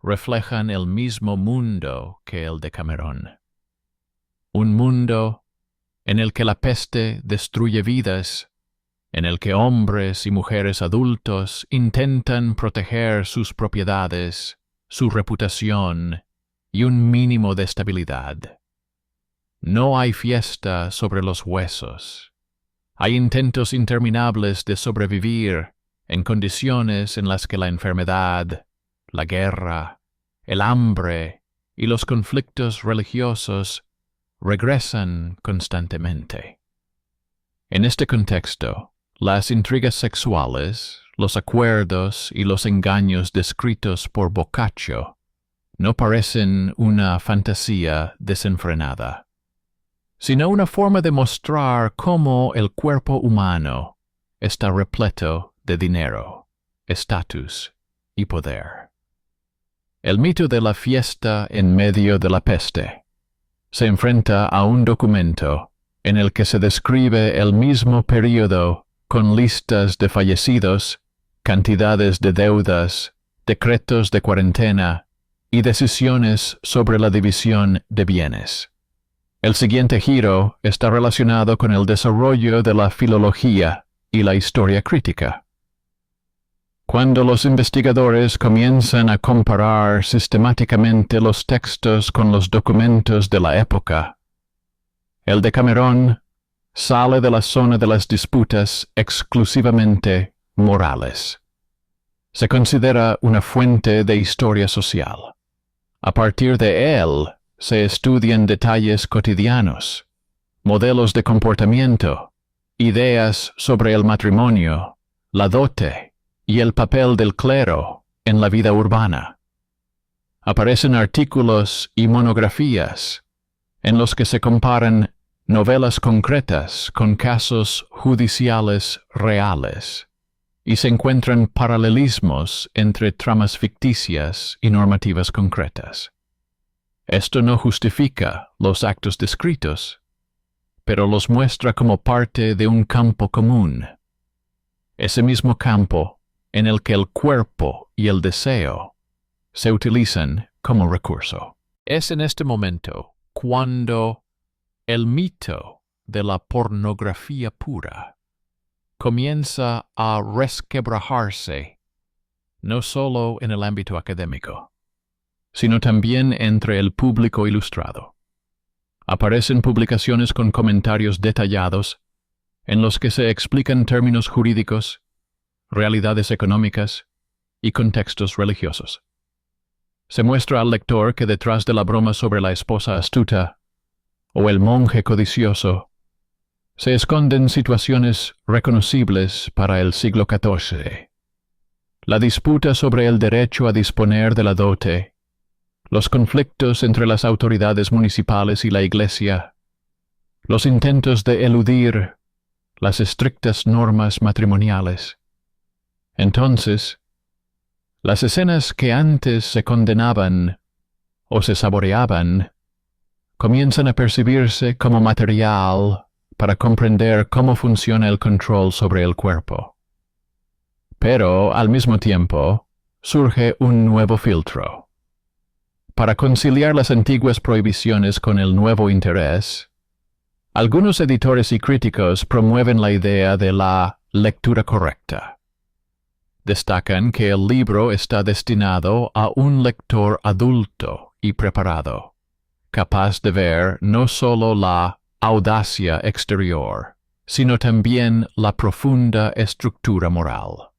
reflejan el mismo mundo que el Decamerón. Un mundo en el que la peste destruye vidas, en el que hombres y mujeres adultos intentan proteger sus propiedades, su reputación y un mínimo de estabilidad. No hay fiesta sobre los huesos. Hay intentos interminables de sobrevivir en condiciones en las que la enfermedad, la guerra, el hambre y los conflictos religiosos regresan constantemente. En este contexto, las intrigas sexuales, los acuerdos y los engaños descritos por Boccaccio no parecen una fantasía desenfrenada, sino una forma de mostrar cómo el cuerpo humano está repleto de dinero, estatus y poder. El mito de la fiesta en medio de la peste se enfrenta a un documento en el que se describe el mismo período con listas de fallecidos, cantidades de deudas, decretos de cuarentena y decisiones sobre la división de bienes. El siguiente giro está relacionado con el desarrollo de la filología y la historia crítica. Cuando los investigadores comienzan a comparar sistemáticamente los textos con los documentos de la época, el Decamerón sale de la zona de las disputas exclusivamente morales. Se considera una fuente de historia social. A partir de él se estudian detalles cotidianos, modelos de comportamiento, ideas sobre el matrimonio, la dote y el papel del clero en la vida urbana. Aparecen artículos y monografías en los que se comparan novelas concretas con casos judiciales reales, y se encuentran paralelismos entre tramas ficticias y normativas concretas. Esto no justifica los actos descritos, pero los muestra como parte de un campo común, ese mismo campo en el que el cuerpo y el deseo se utilizan como recurso. Es en este momento cuando el mito de la pornografía pura comienza a resquebrajarse, no solo en el ámbito académico, sino también entre el público ilustrado. Aparecen publicaciones con comentarios detallados en los que se explican términos jurídicos, realidades económicas y contextos religiosos. Se muestra al lector que detrás de la broma sobre la esposa astuta o el monje codicioso se esconden situaciones reconocibles para el siglo XIV. La disputa sobre el derecho a disponer de la dote, los conflictos entre las autoridades municipales y la Iglesia, los intentos de eludir las estrictas normas matrimoniales. Entonces, las escenas que antes se condenaban o se saboreaban comienzan a percibirse como material para comprender cómo funciona el control sobre el cuerpo. Pero, al mismo tiempo, surge un nuevo filtro. Para conciliar las antiguas prohibiciones con el nuevo interés, algunos editores y críticos promueven la idea de la lectura correcta. Destacan que el libro está destinado a un lector adulto y preparado, capaz de ver no solo la audacia exterior, sino también la profunda estructura moral.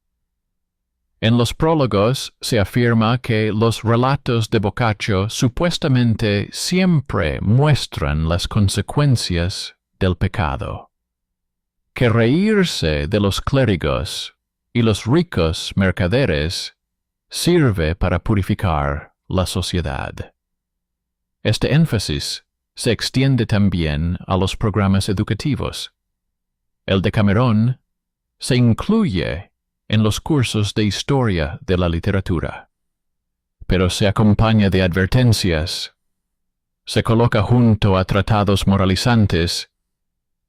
En los prólogos se afirma que los relatos de Boccaccio supuestamente siempre muestran las consecuencias del pecado, que reírse de los clérigos y los ricos mercaderes sirve para purificar la sociedad. Este énfasis se extiende también a los programas educativos. El Decamerón se incluye en los cursos de historia de la literatura, pero se acompaña de advertencias, se coloca junto a tratados moralizantes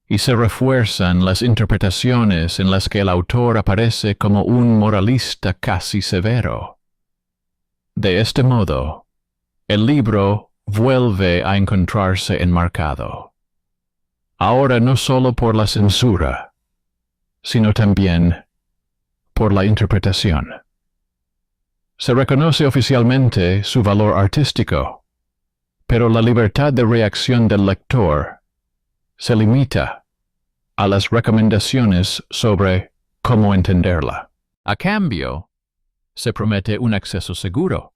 y se refuerzan las interpretaciones en las que el autor aparece como un moralista casi severo. De este modo, el libro vuelve a encontrarse enmarcado, ahora no solo por la censura, sino también por la interpretación. Se reconoce oficialmente su valor artístico, pero la libertad de reacción del lector se limita a las recomendaciones sobre cómo entenderla. A cambio, se promete un acceso seguro,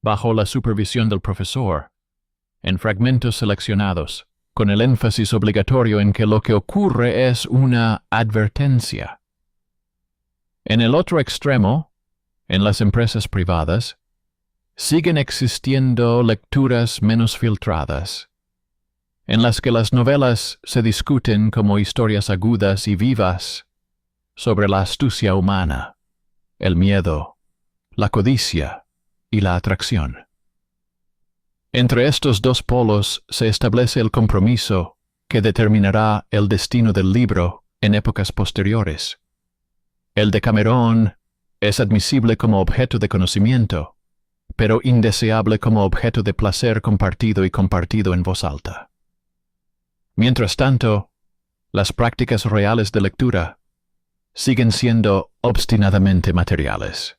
bajo la supervisión del profesor, en fragmentos seleccionados, con el énfasis obligatorio en que lo que ocurre es una advertencia. En el otro extremo, en las empresas privadas, siguen existiendo lecturas menos filtradas, en las que las novelas se discuten como historias agudas y vivas sobre la astucia humana, el miedo, la codicia y la atracción. Entre estos dos polos se establece el compromiso que determinará el destino del libro en épocas posteriores. El Decamerón es admisible como objeto de conocimiento, pero indeseable como objeto de placer compartido y compartido en voz alta. Mientras tanto, las prácticas reales de lectura siguen siendo obstinadamente materiales.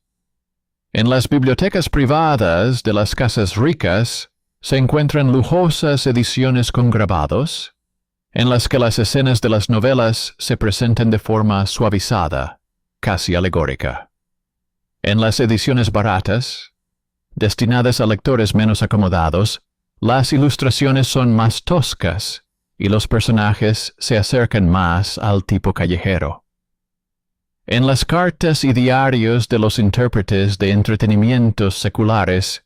En las bibliotecas privadas de las casas ricas se encuentran lujosas ediciones con grabados, en las que las escenas de las novelas se presentan de forma suavizada, casi alegórica. En las ediciones baratas, destinadas a lectores menos acomodados, las ilustraciones son más toscas y los personajes se acercan más al tipo callejero. En las cartas y diarios de los intérpretes de entretenimientos seculares,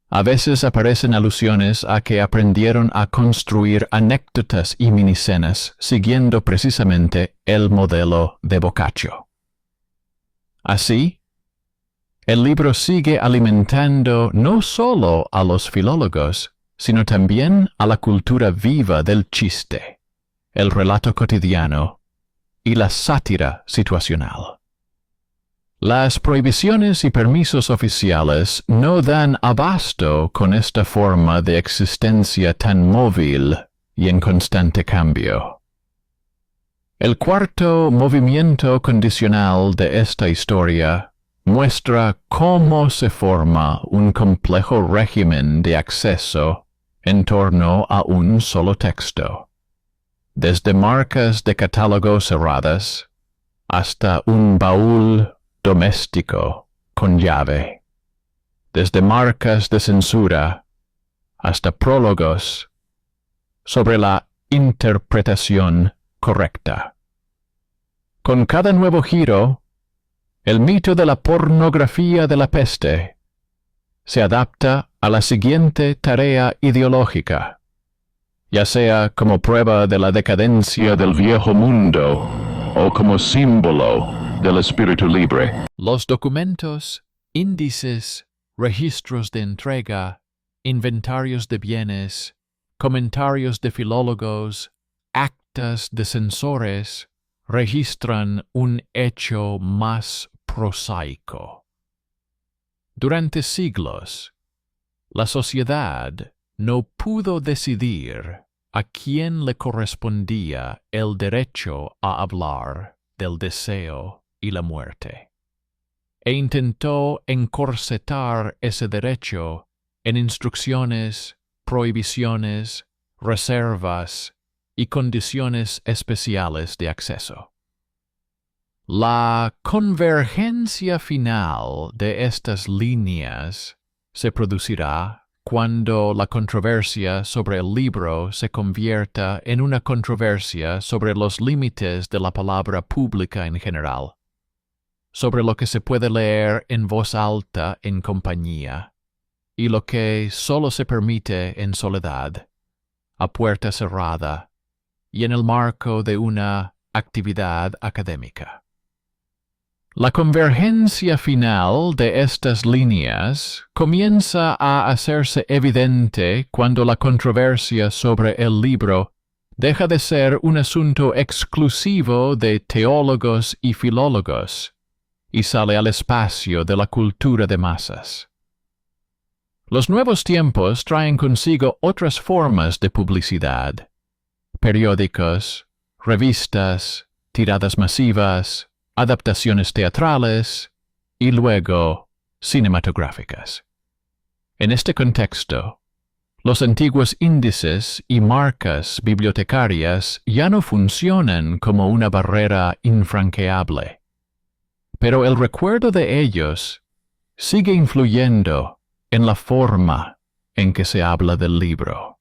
a veces aparecen alusiones a que aprendieron a construir anécdotas y minicenas siguiendo precisamente el modelo de Boccaccio. Así, el libro sigue alimentando no solo a los filólogos, sino también a la cultura viva del chiste, el relato cotidiano y la sátira situacional. Las prohibiciones y permisos oficiales no dan abasto con esta forma de existencia tan móvil y en constante cambio. El cuarto movimiento condicional de esta historia muestra cómo se forma un complejo régimen de acceso en torno a un solo texto, desde marcas de catálogo cerradas hasta un baúl doméstico con llave, desde marcas de censura hasta prólogos sobre la interpretación correcta. Con cada nuevo giro, el mito de la pornografía de la peste se adapta a la siguiente tarea ideológica: ya sea como prueba de la decadencia del viejo mundo o como símbolo del espíritu libre. Los documentos, índices, registros de entrega, inventarios de bienes, comentarios de filólogos, actas de censores, registran un hecho más prosaico. Durante siglos, la sociedad no pudo decidir a quién le correspondía el derecho a hablar del deseo y la muerte, e intentó encorsetar ese derecho en instrucciones, prohibiciones, reservas y condiciones especiales de acceso. La convergencia final de estas líneas se producirá cuando la controversia sobre el libro se convierta en una controversia sobre los límites de la palabra pública en general, sobre lo que se puede leer en voz alta en compañía y lo que solo se permite en soledad, a puerta cerrada y en el marco de una actividad académica. La convergencia final de estas líneas comienza a hacerse evidente cuando la controversia sobre el libro deja de ser un asunto exclusivo de teólogos y filólogos y sale al espacio de la cultura de masas. Los nuevos tiempos traen consigo otras formas de publicidad: periódicos, revistas, tiradas masivas, adaptaciones teatrales y luego cinematográficas. En este contexto, los antiguos índices y marcas bibliotecarias ya no funcionan como una barrera infranqueable, pero el recuerdo de ellos sigue influyendo en la forma en que se habla del libro.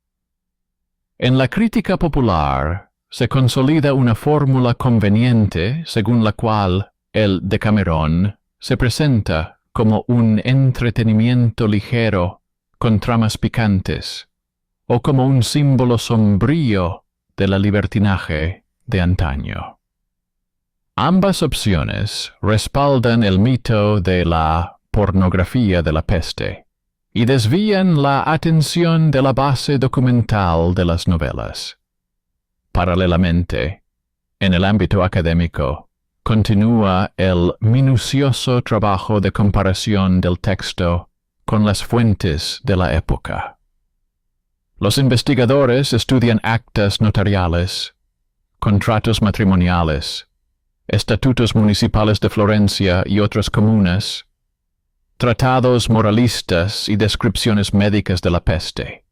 En la crítica popular, se consolida una fórmula conveniente según la cual el Decamerón se presenta como un entretenimiento ligero con tramas picantes, o como un símbolo sombrío de la libertinaje de antaño. Ambas opciones respaldan el mito de la pornografía de la peste y desvían la atención de la base documental de las novelas. Paralelamente, en el ámbito académico, continúa el minucioso trabajo de comparación del texto con las fuentes de la época. Los investigadores estudian actas notariales, contratos matrimoniales, estatutos municipales de Florencia y otras comunas, tratados moralistas y descripciones médicas de la peste.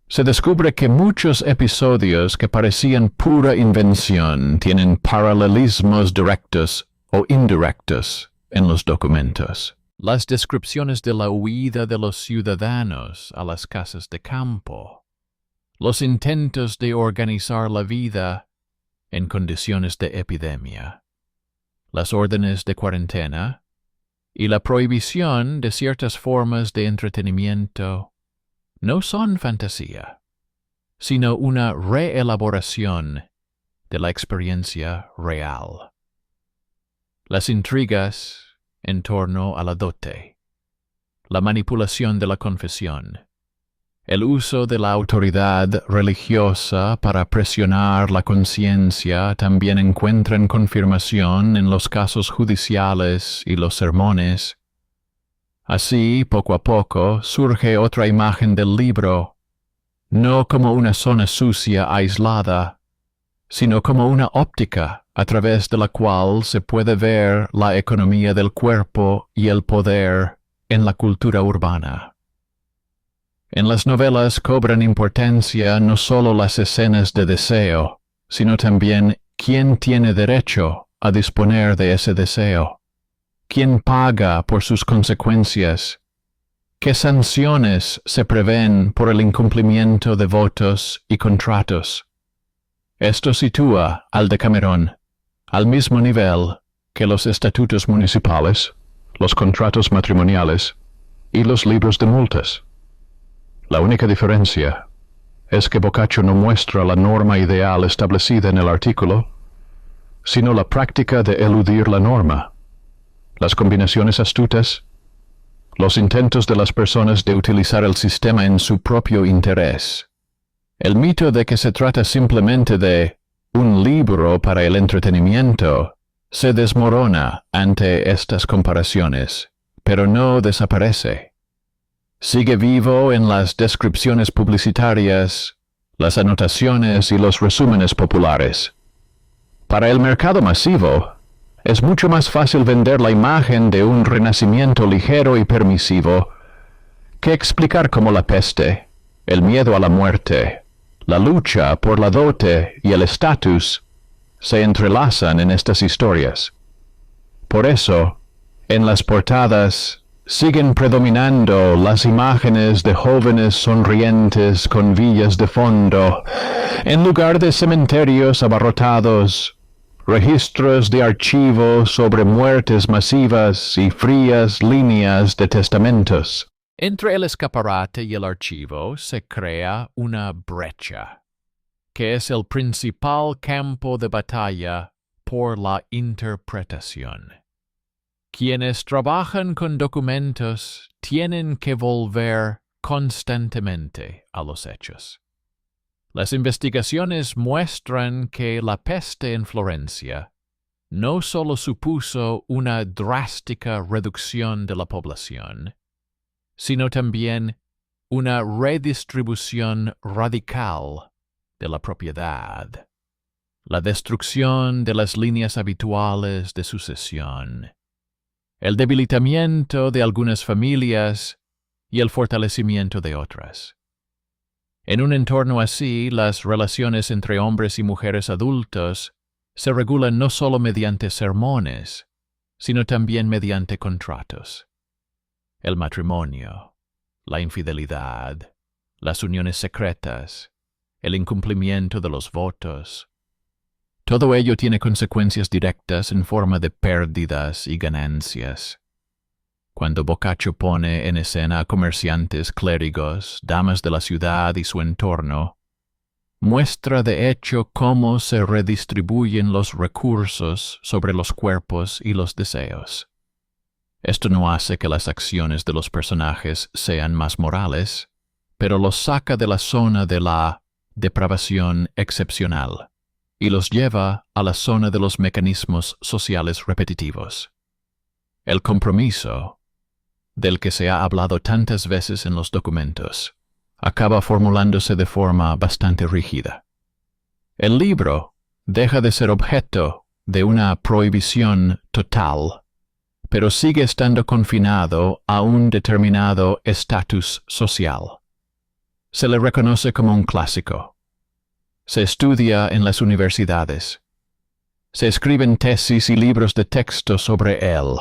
Se descubre que muchos episodios que parecían pura invención tienen paralelismos directos o indirectos en los documentos. Las descripciones de la huida de los ciudadanos a las casas de campo, los intentos de organizar la vida en condiciones de epidemia, las órdenes de cuarentena y la prohibición de ciertas formas de entretenimiento no son fantasía, sino una reelaboración de la experiencia real. Las intrigas en torno a la dote, la manipulación de la confesión, el uso de la autoridad religiosa para presionar la conciencia también encuentran confirmación en los casos judiciales y los sermones. Así, poco a poco, surge otra imagen del libro, no como una zona sucia aislada, sino como una óptica a través de la cual se puede ver la economía del cuerpo y el poder en la cultura urbana. En las novelas cobran importancia no solo las escenas de deseo, sino también quién tiene derecho a disponer de ese deseo. ¿Quién paga por sus consecuencias? ¿Qué sanciones se prevén por el incumplimiento de votos y contratos? Esto sitúa al Decamerón al mismo nivel que los estatutos municipales, los contratos matrimoniales y los libros de multas. La única diferencia es que Boccaccio no muestra la norma ideal establecida en el artículo, sino la práctica de eludir la norma, las combinaciones astutas, los intentos de las personas de utilizar el sistema en su propio interés. El mito de que se trata simplemente de un libro para el entretenimiento se desmorona ante estas comparaciones, pero no desaparece. Sigue vivo en las descripciones publicitarias, las anotaciones y los resúmenes populares. Para el mercado masivo, es mucho más fácil vender la imagen de un renacimiento ligero y permisivo que explicar cómo la peste, el miedo a la muerte, la lucha por la dote y el estatus se entrelazan en estas historias. Por eso, en las portadas siguen predominando las imágenes de jóvenes sonrientes con villas de fondo, en lugar de cementerios abarrotados, registros de archivo sobre muertes masivas y frías líneas de testamentos. Entre el escaparate y el archivo se crea una brecha, que es el principal campo de batalla por la interpretación. Quienes trabajan con documentos tienen que volver constantemente a los hechos. Las investigaciones muestran que la peste en Florencia no solo supuso una drástica reducción de la población, sino también una redistribución radical de la propiedad, la destrucción de las líneas habituales de sucesión, el debilitamiento de algunas familias y el fortalecimiento de otras. En un entorno así, las relaciones entre hombres y mujeres adultos se regulan no solo mediante sermones, sino también mediante contratos. El matrimonio, la infidelidad, las uniones secretas, el incumplimiento de los votos. Todo ello tiene consecuencias directas en forma de pérdidas y ganancias. Cuando Boccaccio pone en escena a comerciantes, clérigos, damas de la ciudad y su entorno, muestra de hecho cómo se redistribuyen los recursos sobre los cuerpos y los deseos. Esto no hace que las acciones de los personajes sean más morales, pero los saca de la zona de la depravación excepcional y los lleva a la zona de los mecanismos sociales repetitivos. El compromiso, del que se ha hablado tantas veces en los documentos, acaba formulándose de forma bastante rígida. El libro deja de ser objeto de una prohibición total, pero sigue estando confinado a un determinado estatus social. Se le reconoce como un clásico. Se estudia en las universidades. Se escriben tesis y libros de texto sobre él.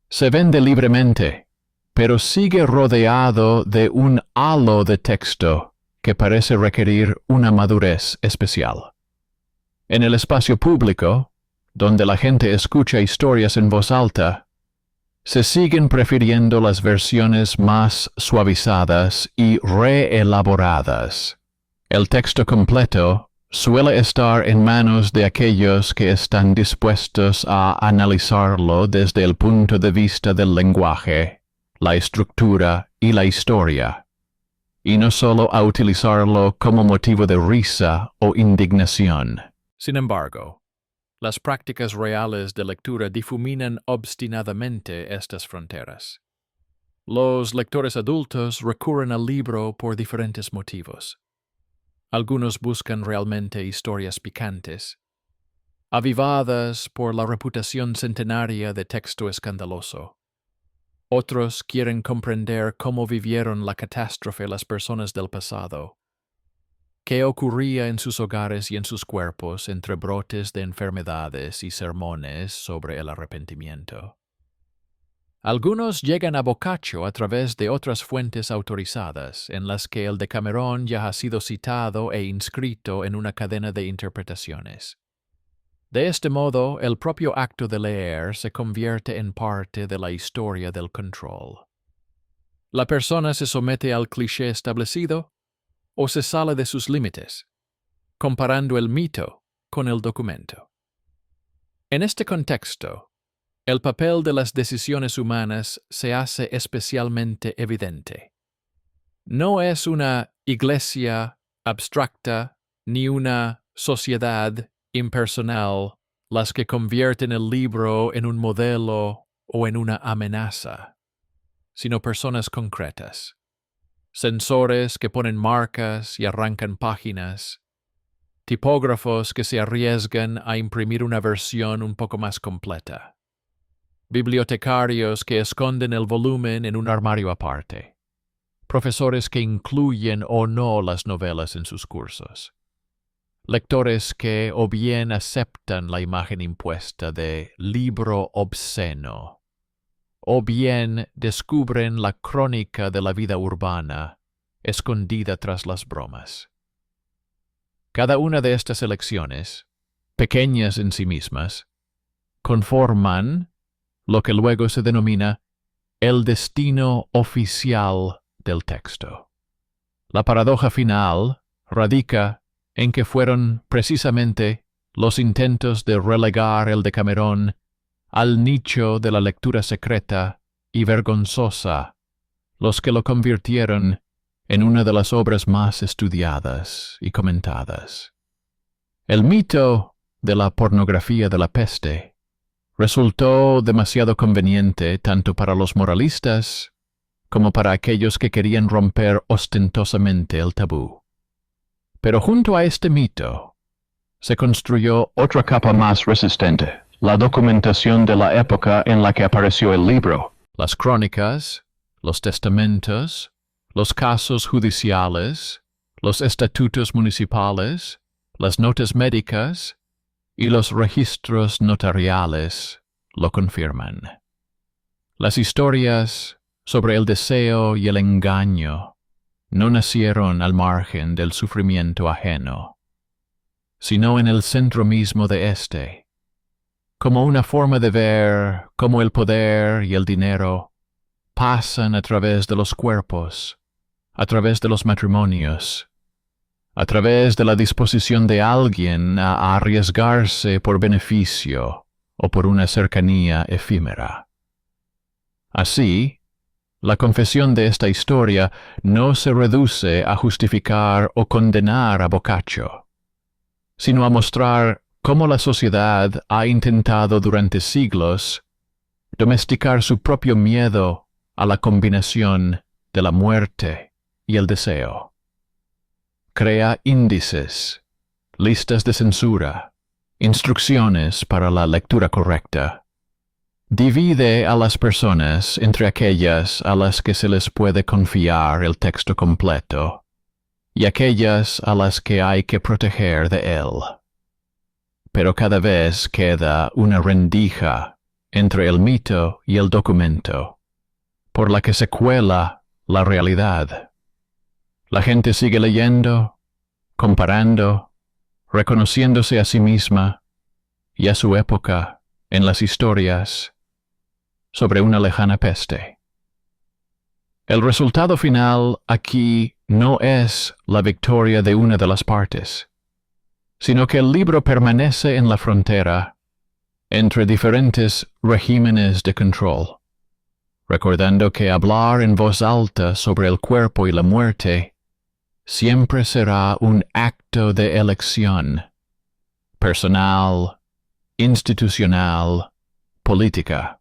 Se vende libremente, pero sigue rodeado de un halo de texto que parece requerir una madurez especial. En el espacio público, donde la gente escucha historias en voz alta, se siguen prefiriendo las versiones más suavizadas y reelaboradas. El texto completo suele estar en manos de aquellos que están dispuestos a analizarlo desde el punto de vista del lenguaje, la estructura y la historia, y no solo a utilizarlo como motivo de risa o indignación. Sin embargo, las prácticas reales de lectura difuminan obstinadamente estas fronteras. Los lectores adultos recurren al libro por diferentes motivos. Algunos buscan realmente historias picantes, avivadas por la reputación centenaria de texto escandaloso. Otros quieren comprender cómo vivieron la catástrofe las personas del pasado, qué ocurría en sus hogares y en sus cuerpos entre brotes de enfermedades y sermones sobre el arrepentimiento. Algunos llegan a Boccaccio a través de otras fuentes autorizadas, en las que el Decamerón ya ha sido citado e inscrito en una cadena de interpretaciones. De este modo, el propio acto de leer se convierte en parte de la historia del control. La persona se somete al cliché establecido, o se sale de sus límites, comparando el mito con el documento. En este contexto, el papel de las decisiones humanas se hace especialmente evidente. No es una iglesia abstracta ni una sociedad impersonal las que convierten el libro en un modelo o en una amenaza, sino personas concretas, sensores que ponen marcas y arrancan páginas, tipógrafos que se arriesgan a imprimir una versión un poco más completa, bibliotecarios que esconden el volumen en un armario aparte, profesores que incluyen o no las novelas en sus cursos, lectores que o bien aceptan la imagen impuesta de libro obsceno, o bien descubren la crónica de la vida urbana escondida tras las bromas. Cada una de estas elecciones, pequeñas en sí mismas, conforman lo que luego se denomina el destino oficial del texto. La paradoja final radica en que fueron precisamente los intentos de relegar el Decamerón al nicho de la lectura secreta y vergonzosa los que lo convirtieron en una de las obras más estudiadas y comentadas. El mito de la pornografía de la peste resultó demasiado conveniente tanto para los moralistas como para aquellos que querían romper ostentosamente el tabú. Pero junto a este mito se construyó otra capa más resistente, la documentación de la época en la que apareció el libro. Las crónicas, los testamentos, los casos judiciales, los estatutos municipales, las notas médicas y los registros notariales lo confirman. Las historias sobre el deseo y el engaño no nacieron al margen del sufrimiento ajeno, sino en el centro mismo de éste, como una forma de ver cómo el poder y el dinero pasan a través de los cuerpos, a través de los matrimonios, a través de la disposición de alguien a arriesgarse por beneficio o por una cercanía efímera. Así, la confesión de esta historia no se reduce a justificar o condenar a Boccaccio, sino a mostrar cómo la sociedad ha intentado durante siglos domesticar su propio miedo a la combinación de la muerte y el deseo. Crea índices, listas de censura, instrucciones para la lectura correcta. Divide a las personas entre aquellas a las que se les puede confiar el texto completo y aquellas a las que hay que proteger de él. Pero cada vez queda una rendija entre el mito y el documento, por la que se cuela la realidad. La gente sigue leyendo, comparando, reconociéndose a sí misma y a su época en las historias sobre una lejana peste. El resultado final aquí no es la victoria de una de las partes, sino que el libro permanece en la frontera entre diferentes regímenes de control, recordando que hablar en voz alta sobre el cuerpo y la muerte siempre será un acto de elección, personal, institucional, política.